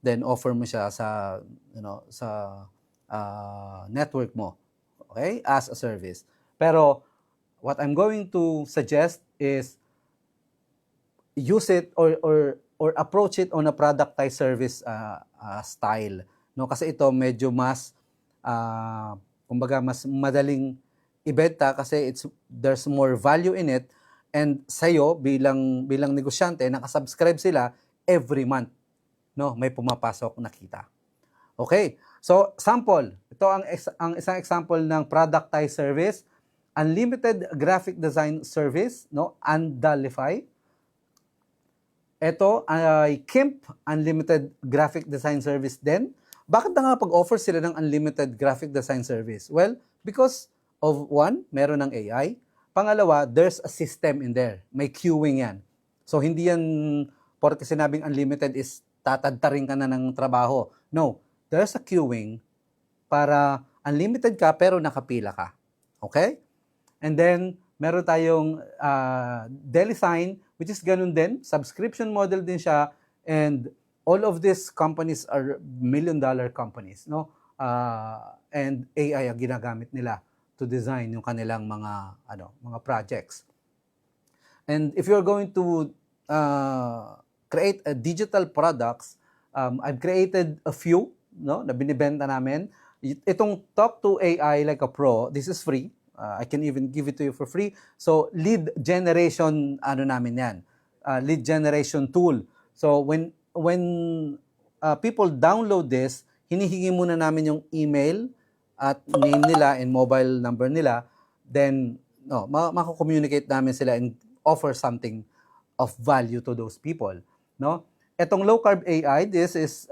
then offer mo siya sa sa network mo, okay, as a service. Pero what I'm going to suggest is use it or approach it on a productized service style, no, kasi ito medyo mas kumbaga mas madaling ibenta kasi there's more value in it, and sa'yo bilang negosyante nakasubscribe sila every month, no, may pumapasok na kita. Okay, so sample, ito ang isang example ng productized service, unlimited graphic design service, no, Andalify. Ito ay KIMP, unlimited graphic design service din. Bakit na nga pag-offer sila ng unlimited graphic design service? Well, because of one, meron ng AI. Pangalawa, there's a system in there. May queuing yan. So, hindi yan, porque sinabing unlimited is tatadtarin ka na ng trabaho. No, there's a queuing para unlimited ka pero nakapila ka. Okay? And then, meron tayong Delisign, which is ganun din. Subscription model din siya. And all of these companies are million-dollar companies, no? And AI ang ginagamit nila to design yung kanilang mga projects. And if you're going to create a digital products, I've created a few, no, na binibenta namin. Itong Talk to AI like a Pro, this is free. I can even give it to you for free. So lead generation namin yan. Lead generation tool. So when people download this, hinihingi muna namin yung email at name nila and mobile number nila, then mako-communicate namin sila and offer something of value to those people, no? Etong low carb AI, this is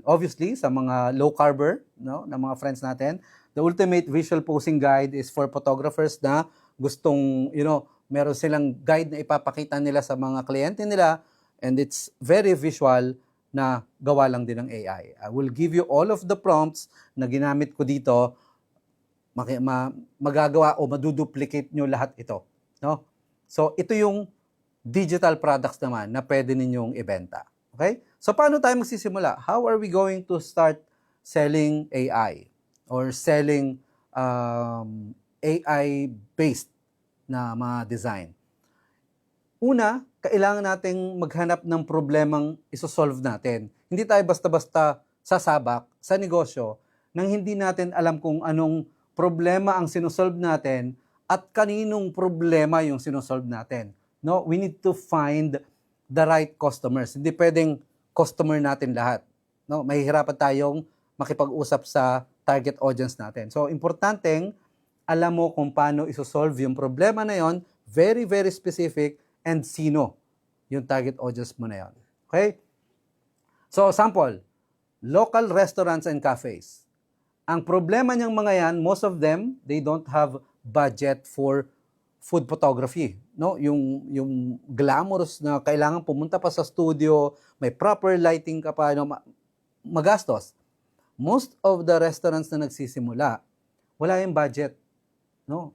obviously sa mga low carber, no, na mga friends natin. The ultimate visual posing guide is for photographers na gustong, meron silang guide na ipapakita nila sa mga kliyente nila, and it's very visual na gawa lang din ng AI. I will give you all of the prompts na ginamit ko dito. Magagawa o maduduplicate nyo lahat ito, no? So, ito yung digital products naman na pwede ninyong ibenta. Okay? So, paano tayo magsisimula? How are we going to start selling AI or selling AI-based na mga design? Una, kailangan nating maghanap ng problemang isosolve natin. Hindi tayo basta-basta sasabak sa negosyo nang hindi natin alam kung anong problema ang sinosolve natin at kaninong problema yung sinosolve natin. No, we need to find the right customers. Hindi pwedeng customer natin lahat. No, mahihirapan tayong makipag-usap sa target audience natin. So, importanteng alam mo kung paano isosolve yung problema na yon, very, very specific, and sino yung target audience mo na yon. Okay? So, sample, local restaurants and cafes. Ang problema niyang mga yan, most of them, they don't have budget for food photography, no? Yung glamorous na kailangan pumunta pa sa studio, may proper lighting ka pa, magastos. Most of the restaurants na nagsisimula, wala yung budget, no?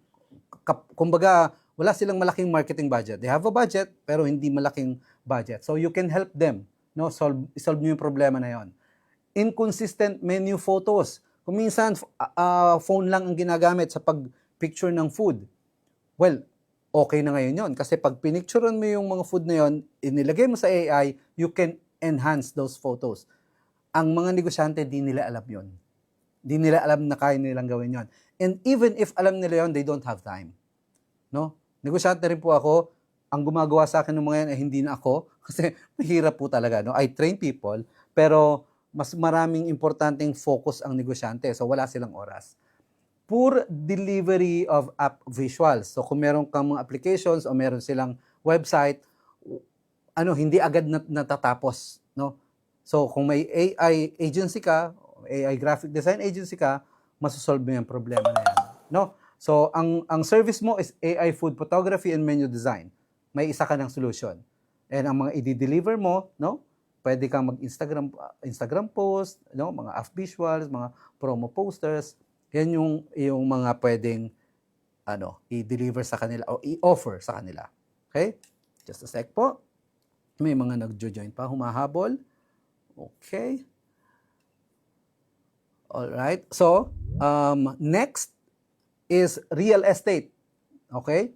Kumbaga, wala silang malaking marketing budget. They have a budget, pero hindi malaking budget. So you can help them, no? Solve niyo yung problema na yon. Inconsistent menu photos. Kung minsan, phone lang ang ginagamit sa pag-picture ng food. Well, okay na ngayon yon. Kasi pag pinicturean mo yung mga food na yon, inilagay mo sa AI, you can enhance those photos. Ang mga negosyante, di nila alam yon. Di nila alam na kaya nilang gawin yon. And even if alam nila yon, they don't have time. No? Negosyante rin po ako. ang gumagawa sa akin ng mga yan ay hindi na ako kasi mahirap po talaga, no? I train people, pero mas maraming importanteng focus ang negosyante, so wala silang oras. Poor delivery of app visuals. So kung meron kang mga applications o meron silang website, hindi agad natatapos, no? So kung may AI agency ka, AI graphic design agency ka, masosolve mo yung problema na yan, no? So ang service mo is AI food photography and menu design. May isa ka ng solution. And ang mga i-deliver mo, no? Pwede kang Instagram post, no? Mga app visuals, mga promo posters. Yan yung mga pwedeng i-deliver sa kanila o i-offer sa kanila. Okay? Just a sec po. May mga nagjo-join pa, humahabol. Okay. All right. So, next is real estate. Okay?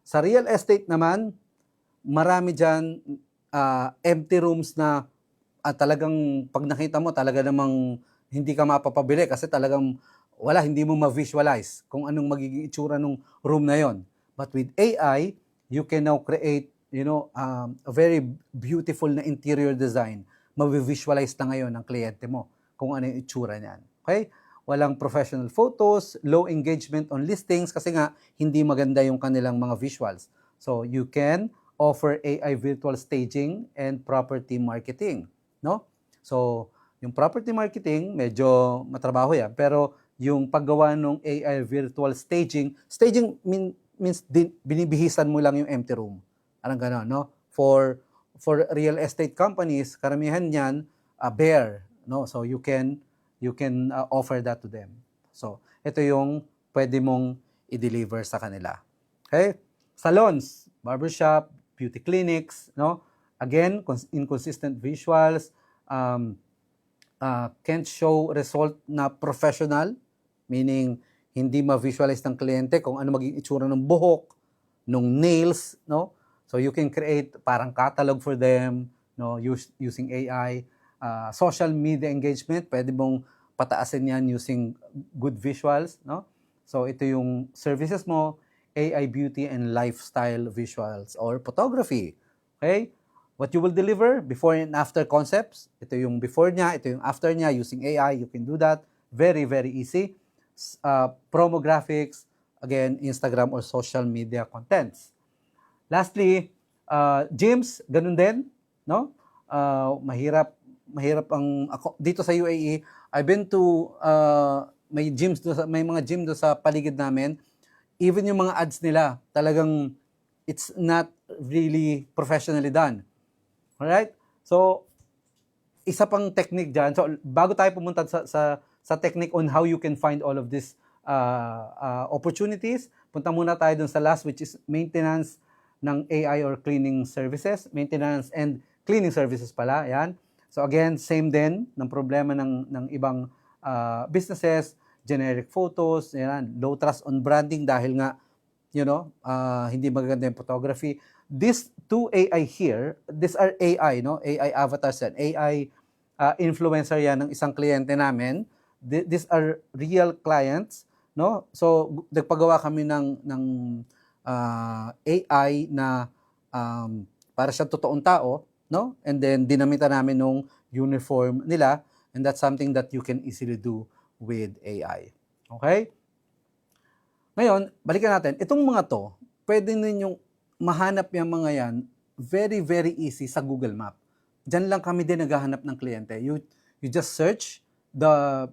Sa real estate naman, marami dyan empty rooms na talagang pag nakita mo, talaga namang hindi ka mapapabili kasi talagang hindi mo ma-visualize kung anong magiging itsura ng room na yon. But with AI, you can now create, a very beautiful na interior design. Ma-visualize na ngayon ng kliyente mo kung ano yung itsura niyan. Okay? Walang professional photos, low engagement on listings kasi nga hindi maganda yung kanilang mga visuals. So you can offer AI virtual staging and property marketing, no? So yung property marketing medyo matrabaho yan, pero yung paggawa ng AI virtual staging means binibihisan mo lang yung empty room. Parang gano'n, no? For real estate companies, karamihan niyan bare, no? So you can offer that to them. So ito yung pwede mong i-deliver sa kanila. Okay? Salons, barbershop, beauty clinics, no? Again, inconsistent visuals, can't show result na professional, meaning hindi ma-visualize ng kliyente kung ano maging itsura ng buhok, ng nails, no? So you can create parang catalog for them, no, using AI. Social media engagement, pwede mong pataasin yan using good visuals, no? So ito yung services mo, AI beauty and lifestyle visuals or photography. Okay? What you will deliver, before and after concepts, ito yung before niya, ito yung after niya, using AI, you can do that. Very, very easy. Promo graphics, again, Instagram or social media contents. Lastly, gyms, ganun din, no? Mahirap ako dito sa UAE. I've been to may mga gym do sa paligid namin. Even yung mga ads nila, talagang it's not really professionally done. Alright? So, isa pang technique dyan. So, bago tayo pumunta sa technique on how you can find all of these opportunities, punta muna tayo dun sa last, which is maintenance ng AI or cleaning services. Maintenance and cleaning services pala. Yan. So, again, same din ng problema ng ibang businesses, generic photos, yan, low trust on branding dahil nga, hindi maganda yung photography. These two AI here, these are AI, no? AI avatars yan. AI influencer yan ng isang kliyente namin. These are real clients, no? So nagpagawa kami ng AI na para siyang totoong tao, no? And then dinamitan namin nung uniform nila, and that's something that you can easily do with AI. Okay? Ngayon, balikan natin. Itong mga to, pwede ninyong mahanap yung mga yan very, very easy sa Google Map. Diyan lang kami din naghahanap ng kliyente. You just search the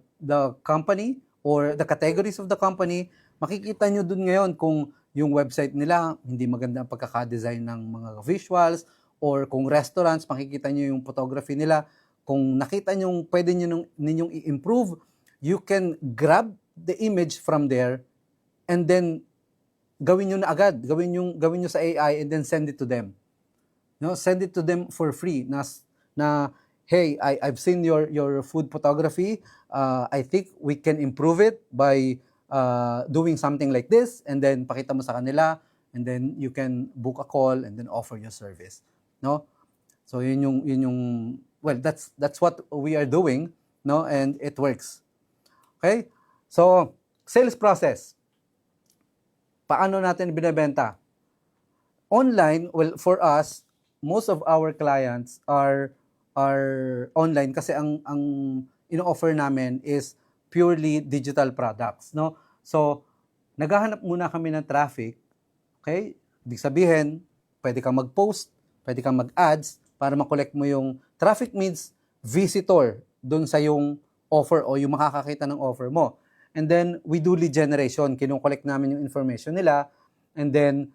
company or the categories of the company. Makikita nyo dun ngayon kung yung website nila hindi maganda ang pagkaka-design ng mga visuals, or kung restaurants, makikita nyo yung photography nila. Kung nakita nyo pwede ninyong i-improve, you can grab the image from there and then gawin nyo na agad. Gawin nyo sa AI and then send it to them. No, send it to them for free na hey, I've seen your food photography. I think we can improve it by doing something like this, and then pakita mo sa kanila, and then you can book a call and then offer your service. No? So yun yung well, that's what we are doing, no, and it works. Okay? So, sales process. Paano natin binebenta? online, well, for us, most of our clients are online kasi ang ino-offer namin is purely digital products, no? So, naghahanap muna kami ng traffic, okay? Ibig sabihin, pwede kang mag-post, pwede kang mag-ads para makollect mo yung traffic means visitor dun sa yung offer o yung makakakita ng offer mo. And then, we do lead generation. Kino-collect namin yung information nila. And then,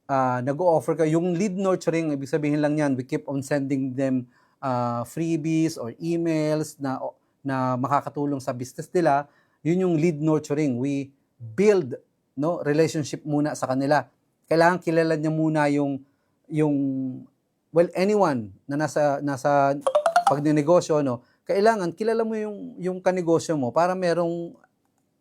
nag-o-offer ka. Yung lead nurturing, ibig sabihin lang yan, we keep on sending them freebies or emails na makakatulong sa business nila. Yun yung lead nurturing. We build relationship muna sa kanila. Kailangan kilala niya muna yung well, anyone na nasa pagnenegosyo, no, kailangan kilala mo yung kanegosyo mo para merong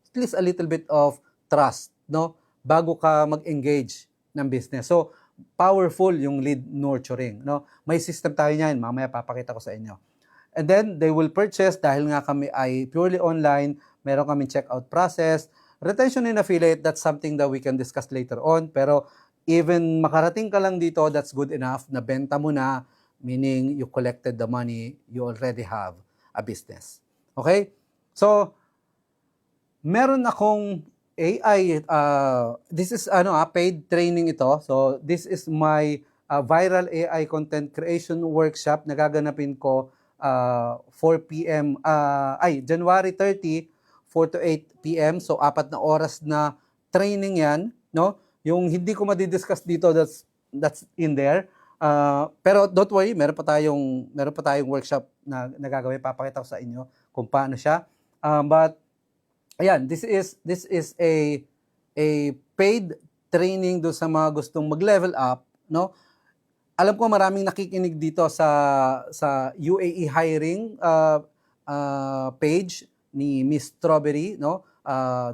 at least a little bit of trust, no, bago ka mag-engage ng business. So, powerful yung lead nurturing, no. May system tayo niyan, mamaya papakita ko sa inyo. And then they will purchase dahil nga kami ay purely online, meron kaming checkout process. Retention and affiliate, that's something that we can discuss later on, pero even makarating ka lang dito, that's good enough na benta mo na, meaning you collected the money, you already have a business. Okay? So, meron akong AI, this is paid training ito. So, this is my viral AI content creation workshop na gaganapin ko 4 p.m. January 30, 4 to 8 p.m. So, 4 na oras na training yan, no? Yung hindi ko madidiscuss dito, that's in there. Pero don't worry, meron pa tayong workshop na nagagawin. Papakita ko sa inyo kung paano siya. But ayan, this is a paid training do sa mga gustong mag-level up, no? Alam ko maraming nakikinig dito sa UAE hiring page ni Miss Strawberry, no?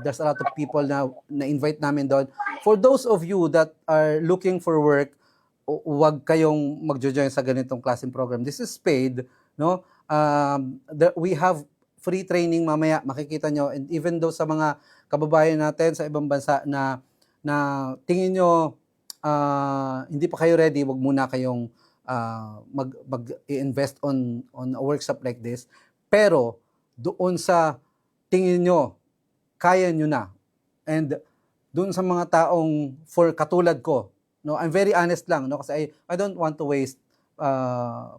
There's a lot of people na invite namin doon. For those of you that are looking for work, huwag kayong magjo-join sa ganitong klaseng program. This is paid, no? We have free training mamaya, makikita nyo. And even though sa mga kababayan natin sa ibang bansa na tingin nyo hindi pa kayo ready, huwag muna kayong mag-invest on a workshop like this. Pero doon sa tingin nyo, kaya nyo na. And doon sa mga taong for katulad ko, no, I'm very honest lang, no, kasi I don't want to waste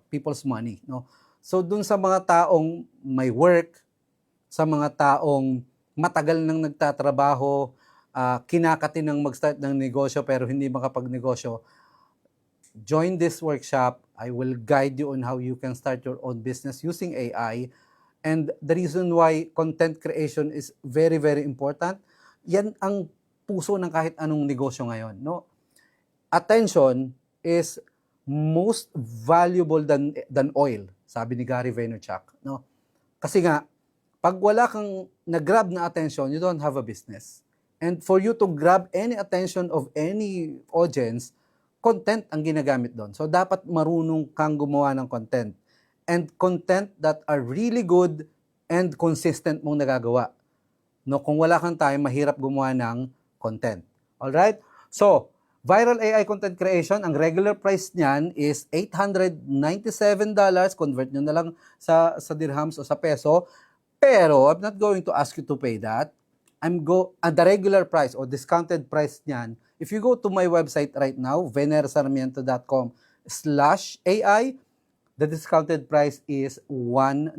people's money, no. So doon sa mga taong may work, sa mga taong matagal nang nagtatrabaho, kinakati ng mag-start ng negosyo pero hindi makapagnegosyo, join this workshop. I will guide you on how you can start your own business using AI. And the reason why content creation is very, very important, yan ang puso ng kahit anong negosyo ngayon, no? Attention is most valuable than oil, sabi ni Gary Vaynerchuk, no? Kasi nga, pag wala kang nag-grab na attention, you don't have a business. And for you to grab any attention of any audience, content ang ginagamit doon. So, dapat marunong kang gumawa ng content. And content that are really good and consistent mong nagagawa. No, kung wala kang time, mahirap gumawa ng content. Alright? So, viral AI content creation, ang regular price niyan is $897. Convert nyo na lang sa dirhams o sa peso. Pero, I'm not going to ask you to pay that. The regular price or discounted price niyan, if you go to my website right now, venersarmiento.com/AI, the discounted price is $197.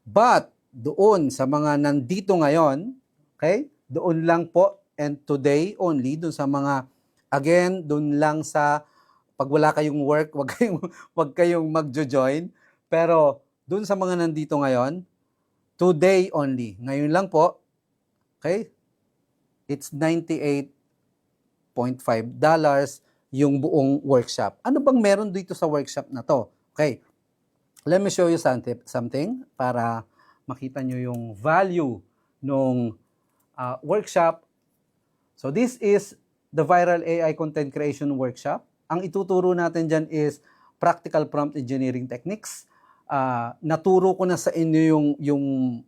But, doon sa mga nandito ngayon, okay, doon lang po, and today only, doon sa mga, again, doon lang sa, pag wala kayong work, wag kayong magjo-join, pero doon sa mga nandito ngayon, today only, ngayon lang po, okay, it's $98.5 yung buong workshop. Ano bang meron dito sa workshop na to? Okay, let me show you something para makita nyo yung value ng workshop. So this is the Viral AI Content Creation Workshop. Ang ituturo natin dyan is practical prompt engineering techniques. Naturo ko na sa inyo yung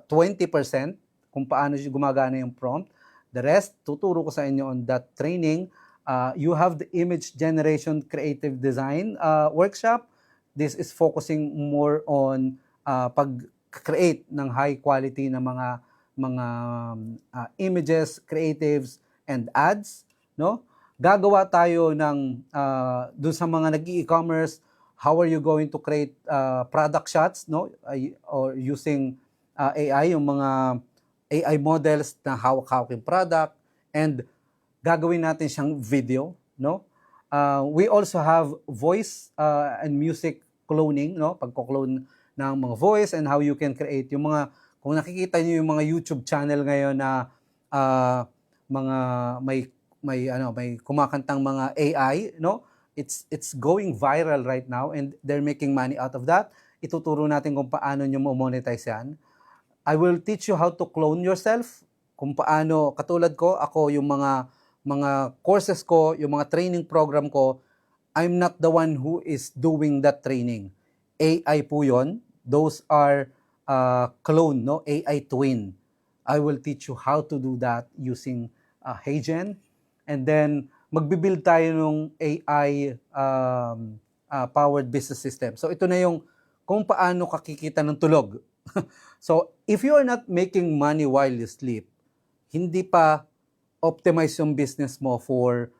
20% kung paano gumagana yung prompt. The rest, tuturo ko sa inyo on that training. You have the image generation creative design workshop. This is focusing more on pag-create ng high quality na mga images, creatives, and ads, no? Gagawa tayo ng dun sa mga nag-e-commerce, how are you going to create product shots, no? Or using AI, yung mga AI models na hawak-hawak yung product, and gagawin natin siyang video, no? We also have voice and music cloning, no? Pagko-clone ng mga voice and how you can create yung mga, kung nakikita niyo yung mga YouTube channel ngayon na mga may kumakantang mga AI, no? It's going viral right now and they're making money out of that. Ituturo natin kung paano nyo mo-monetize yan. I will teach you how to clone yourself, kung paano, katulad ko, ako yung mga courses ko, yung mga training program ko, I'm not the one who is doing that training. AI po yun. Those are clone, no? AI twin. I will teach you how to do that using Heygen. And then, magbibuild tayo ng AI powered business system. So, ito na yung kung paano kakikita ng tulog. So, if you are not making money while you sleep, hindi pa optimize yung business mo for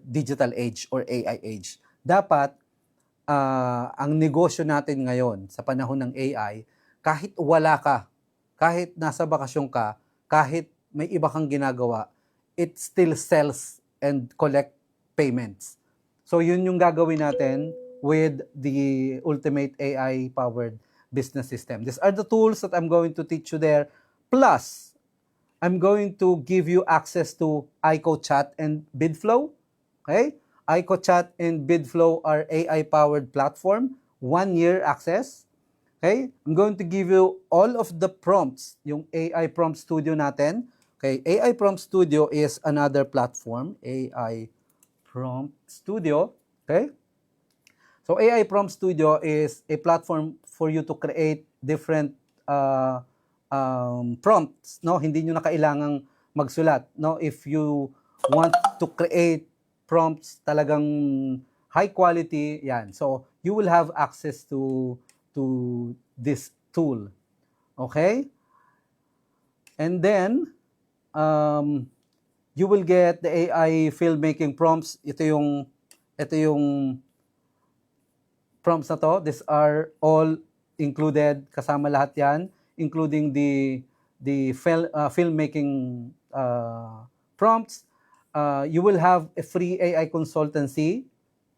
digital age or AI age. Dapat, ang negosyo natin ngayon sa panahon ng AI, kahit wala ka, kahit nasa bakasyon ka, kahit may iba kang ginagawa, it still sells and collect payments. So yun yung gagawin natin with the Ultimate AI-powered business system. These are the tools that I'm going to teach you there. Plus, I'm going to give you access to IcoChat and BidFlow. Okay? IcoChat and BidFlow are AI-powered platform. 1 year access. Okay? I'm going to give you all of the prompts, yung AI Prompt Studio natin. Okay, AI Prompt Studio is another platform, AI Prompt Studio, okay? So AI Prompt Studio is a platform for you to create different prompts, no? Hindi nyo na kailangang magsulat, no? If you want to create prompts talagang high quality, yan. So you will have access to this tool, okay? And then you will get the AI filmmaking prompts. Ito yung prompts na to. These are all included, kasama lahat yan, including the filmmaking prompts. You will have a free AI consultancy.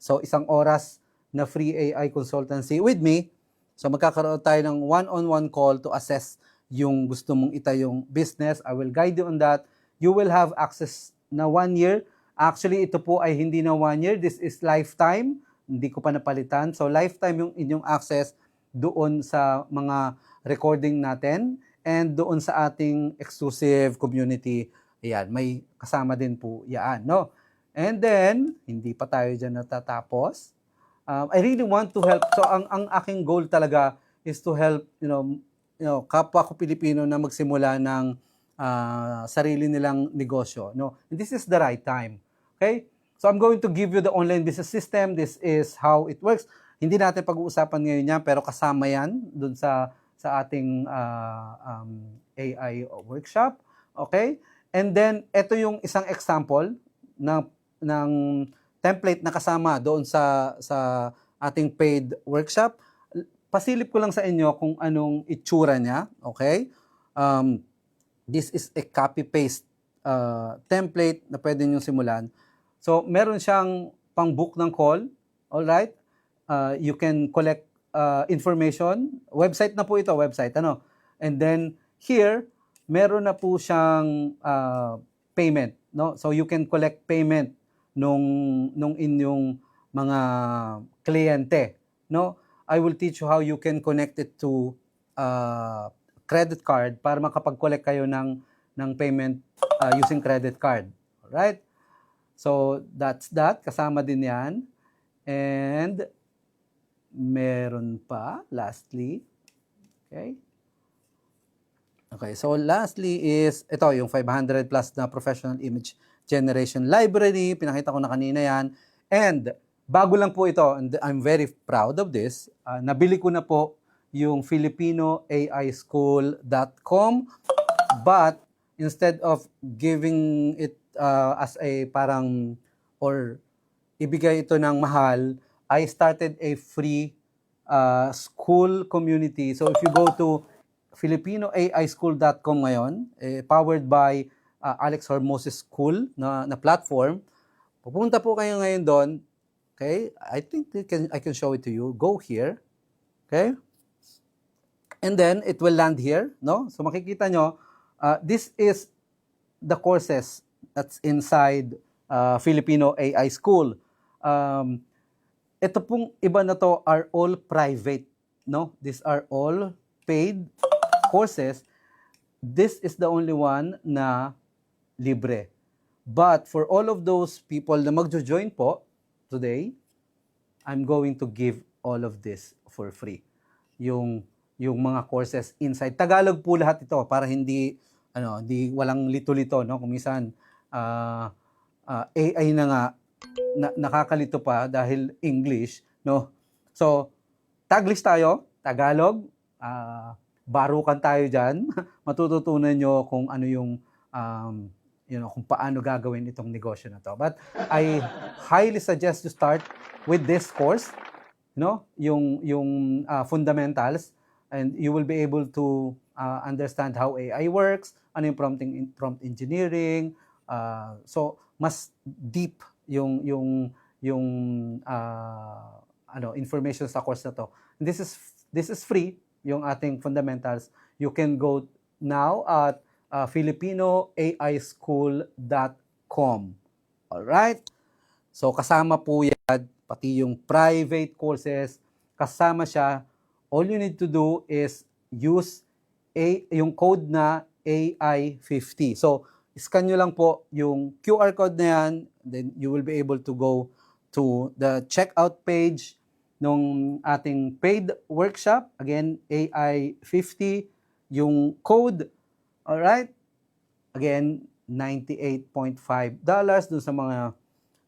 So, 1 oras na free AI consultancy with me. So, magkakaroon tayo ng one-on-one call to assess yung gusto mong itayong business. I will guide you on that. You will have access na 1 year. Actually, ito po ay hindi na 1 year. This is lifetime. Hindi ko pa napalitan. So, lifetime yung inyong access doon sa mga recording natin and doon sa ating exclusive community. Ayan, may kasama din po yan, no? And then, hindi pa tayo dyan natatapos. I really want to help. So, ang aking goal talaga is to help, kapwa ko Pilipino na magsimula ng sarili nilang negosyo, no? And this is the right time. Okay? So I'm going to give you the online business system. This is how it works. Hindi natin pag-uusapan ngayon yan, pero kasama yan dun sa ating AI workshop. Okay? And then ito yung isang example ng template na kasama doon sa ating paid workshop. Pasilip ko lang sa inyo kung anong itsura niya, okay? This is a copy-paste template na pwede nyo simulan. So, meron siyang pang-book ng call, alright? You can collect information. Website na po ito, website, ano? And then, here, meron na po siyang payment, no? So, you can collect payment nung inyong mga kliyente, no? I will teach you how you can connect it to credit card para makapag-collect kayo ng payment using credit card. Alright? So, that's that. Kasama din yan. And, meron pa, lastly. Okay? Okay, so lastly is ito yung 500 plus na professional image generation library. Pinakita ko na kanina yan. And bago lang po ito, and I'm very proud of this, nabili ko na po yung filipinoaischool.com, but instead of giving it as a parang or ibigay ito ng mahal, I started a free school community. So if you go to filipinoaischool.com ngayon, powered by Alex Hormoz's School na platform, pupunta po kayo ngayon doon. Okay? I think I can show it to you. Go here. Okay? And then it will land here, no? So makikita nyo, this is the courses that's inside Filipino AI School. Ito pong iba na to are all private, no? These are all paid courses. This is the only one na libre. But for all of those people na magjo-join po today, I'm going to give all of this for free. Yung mga courses inside. Tagalog po lahat ito para hindi walang lito-lito, no? Kung minsan AI na nga nakakalito pa dahil English, no? So, Taglish tayo, Tagalog, barukan tayo dyan. Matututunan nyo kung ano yung kung paano gagawin itong negosyo na to. But I highly suggest you start with this course, no? Yung fundamentals, and you will be able to understand how AI works, ano yung prompt engineering. So mas deep yung information sa course na to. And this is free, yung ating fundamentals. You can go now at filipinoaischool.com. Alright? So, kasama po yan, pati yung private courses, kasama siya. All you need to do is use yung code na AI50. So, scan nyo lang po yung QR code na yan, then you will be able to go to the checkout page nung ating paid workshop. Again, AI50, yung code. Alright? Again, $98.5 dun sa mga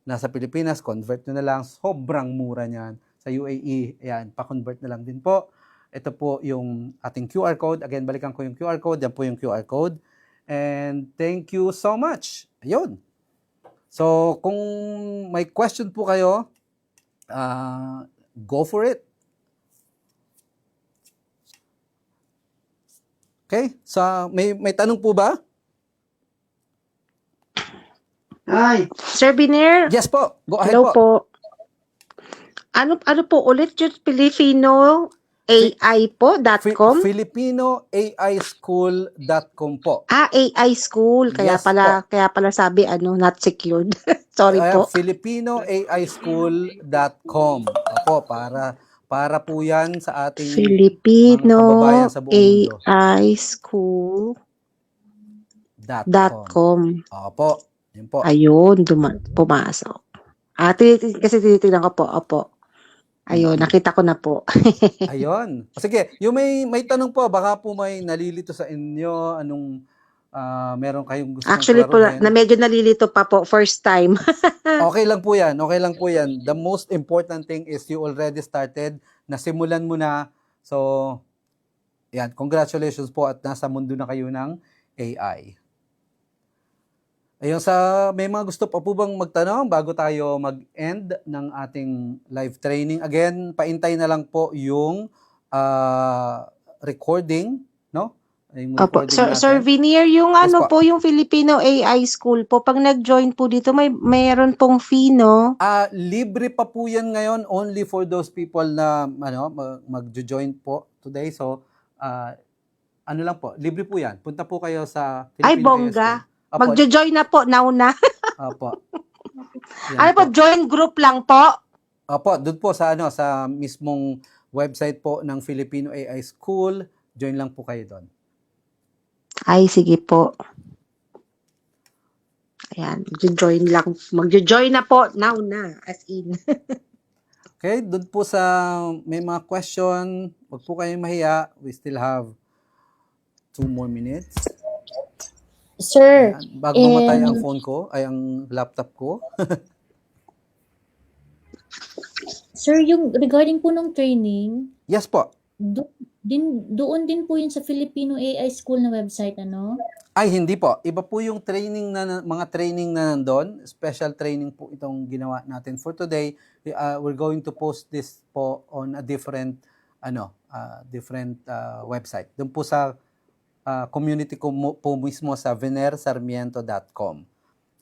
nasa Pilipinas. Convert nyo na lang. Sobrang mura niyan. Sa UAE, ayan, pa-convert na lang din po. Ito po yung ating QR code. Again, balikan ko yung QR code. Yan po yung QR code. And thank you so much. Ayun. So, kung may question po kayo, go for it. Okay? So, may tanong po ba? Hi. Sir Biner? Yes po. Go ahead Hello po. po. Ano po ulit yung Filipino AI po.com? filipinoaischool.com po. AI school. Kaya Yes pala sabi not secured. Sorry po. filipinoaischool.com. Opo, para po yan sa ating mga Filipino kababayan sa buong mundo. AI School.com. Opo, yun po. Ayun, pumasok. Kasi tinitingnan ko po. Opo. Ayun, nakita ko na po. Ayun. Sige, yung may tanong po, baka po may nalilito sa inyo, anong meron kayong gustong Actually po, klaruhin? na medyo nalilito pa po, first time. Okay lang po yan, okay lang po yan. The most important thing is you already started, nasimulan mo na. So, yan, congratulations po at nasa mundo na kayo ng AI. Ayun, may mga gusto pa po bang magtanong bago tayo mag-end ng ating live training? Again, paintay na lang po yung recording, no? Yung Opo. recording Sir natin. Vinier, yung Yes po. yung Filipino AI School po, pag nag-join po dito, mayroon pong fee, no? Libre pa po yan ngayon, only for those people na mag-join po today. So, ano lang po, libre po yan. Punta po kayo sa Filipino Ay, bongga. AI School. Opo. Mag-join na po, now na. Opo. Yan Ano po, join group lang po? Opo, doon po sa mismong website po ng Filipino AI School. Join lang po kayo doon. Ay, sige po. Ayan, mag-join lang. Mag-join na po, now na, as in. Okay, doon po may mga question, wag po kayong mahiya. We still have 2 more minutes. Sir, Ayan, bago mamatay ang and phone ko, ay ang laptop ko. sir, yung regarding po ng training, Yes po. doon din po yun sa Filipino AI School na website, ano? Ay, hindi po. Iba po yung training mga training na nandun. Special training po itong ginawa natin for today. We're going to post this po on a different website. Doon po sa community ko po mismo sa venersarmiento.com.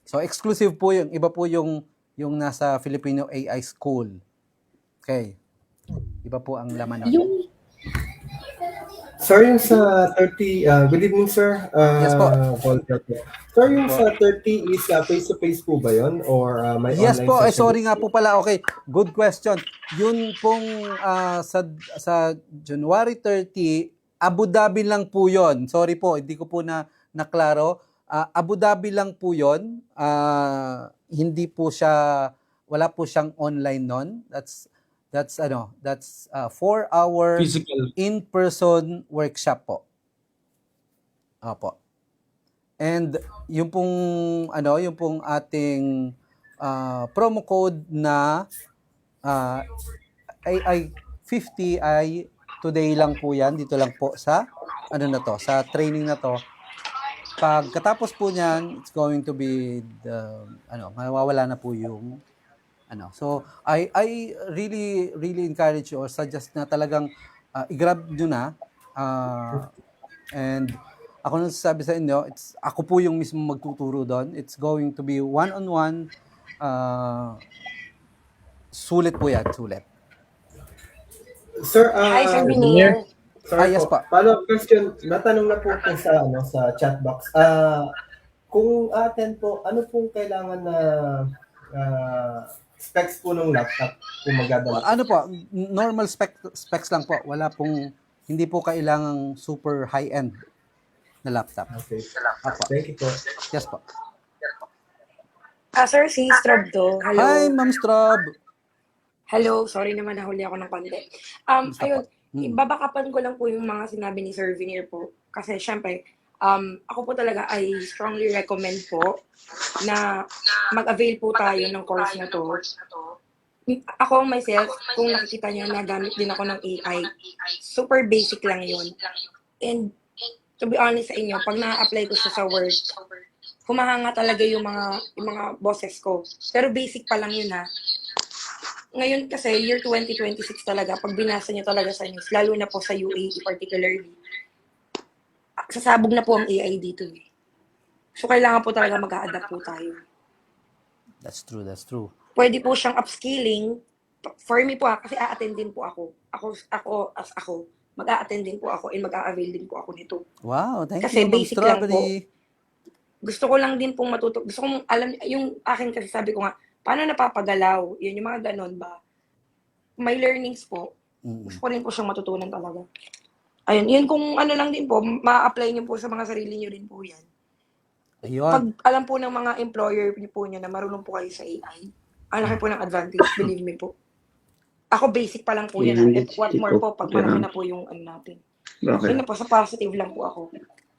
So exclusive po yung iba po yung nasa Filipino AI School. Okay. Iba po ang laman nun. Yung, Sir, yung sa 30, good evening, sir. Yes po. Volker po. Sir, yung sa 30 is face-to-face po ba yun? Or may Yes online po, session? sorry nga po pala. Okay, good question. Yun pong sa January 30, Abu Dhabi lang po yun. Sorry po, hindi ko po naklaro. Abu Dhabi lang po yun. Hindi po siya, wala po siyang online nun. That's 4-hour Physical. in-person workshop po. Opo. And yung pong ating promo code na AI 50 ay today lang po yan, dito lang po sa sa training na to. Pagkatapos po niyan, it's going to be mawawala na po yung So I really encourage you or suggest na talagang i-grab nyo na and ako nang sasabi sa inyo, ako po yung mismo magtuturo doon. It's going to be one-on-one. Sulit po yan, sulit. Sir, Hi, Sir Vinier. sorry yes po. po. Follow-up question. Natanong na po sa chat box. Kung attend po, ano pong kailangan na specs po ng laptop kung magdadala? Normal specs lang po. Hindi po kailangang super high-end na laptop. Okay. Apo. Thank you po. Yes po. Sir, si Strob to. Hello. Hi, Ma'am Strob. Hello. Sorry naman, nahuli ako ng konti. Kamusta Ayun, po? ibabakapan ko lang po yung mga sinabi ni Sir Vinier po. Kasi syempre, ako po talaga ay strongly recommend po na mag-avail po tayo ng course na to. Ako myself, kung nakikita niyo, nagamit din ako ng AI. Super basic lang yun. And to be honest sa inyo, pag na-apply ko siya sa work, humahanga talaga yung mga bosses ko. Pero basic pa lang yun ha. Ngayon kasi, year 2026 talaga, pag binasa niyo talaga sa news, lalo na po sa UAE particularly, sasabog na po ang AI dito. So, kailangan po talaga mag-a-adapt po tayo. That's true. Pwede po siyang upskilling. For me po kasi a-attend din po ako. Ako, mag-a-attend din po ako and mag-a-avail din po ako nito. Wow, thank Kasi you, Ma'am basic lang po. Strawberry. Gusto ko lang din pong matuto. Gusto kong alam, yung akin kasi sabi ko nga, paano napapagalaw? Yun, yung mga ganon ba? May learnings po. Gusto ko rin po siyang matutunan talaga. Ayun, yun kung ano lang din po, ma-apply niyo po sa mga sarili niyo rin po yan. Ayun. Pag alam po ng mga employer niyo po niya na marunong po kayo sa AI, ang laki po ng advantage, believe me po. Ako basic pa lang po yan. And what more po, pag marami na po yung ano natin. Yun na po, sa positive lang po ako.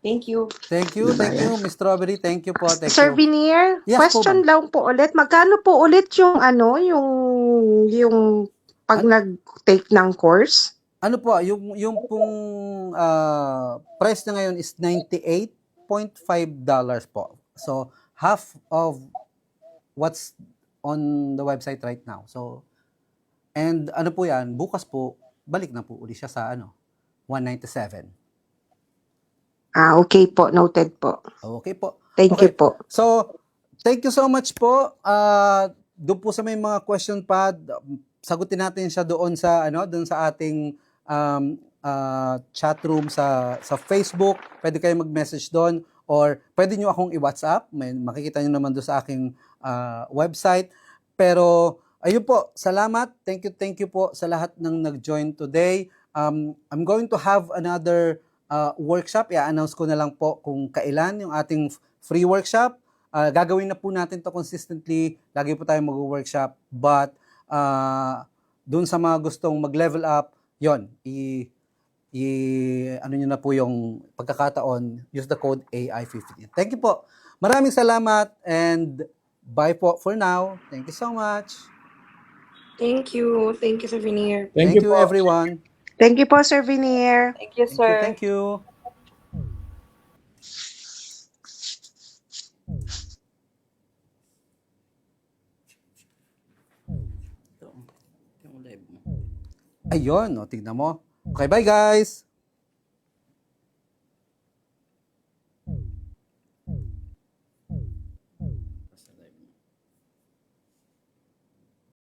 Thank you. Thank you, Miss Strawberry. Thank you po. Thank Sir you. Vinier, Yes po, question lang po ulit. Magkano po ulit yung yung pag nag-take ng course? Ano po, yung pong price na ngayon is $98.5 po. So, half of what's on the website right now. So, and ano po yan, bukas po, balik na po uli siya sa $197. Okay po. Noted po. Okay po. Thank you po. So, thank you so much po. Doon po sa may mga question pa, sagutin natin siya doon sa ating chat room sa Facebook. Pwede kayo mag-message doon or pwede niyo akong i-WhatsApp. Makikita niyo naman doon sa aking website. Pero ayun po, salamat. Thank you po sa lahat ng nag-join today. I'm going to have another workshop. I-announce ko na lang po kung kailan yung ating free workshop. Gagawin na po natin to consistently. Lagi po tayo mag-workshop. But dun sa mga gustong mag-level up, yon, ano nyo na po yung pagkakataon, use the code AI15. Thank you po. Maraming salamat and bye po for now. Thank you so much. Thank you. Thank you, Souvenir. Thank you po. everyone. Thank you po, Sir Vinier. Thank you, Thank you. Thank you. Ayun, tignan mo. Okay, bye guys.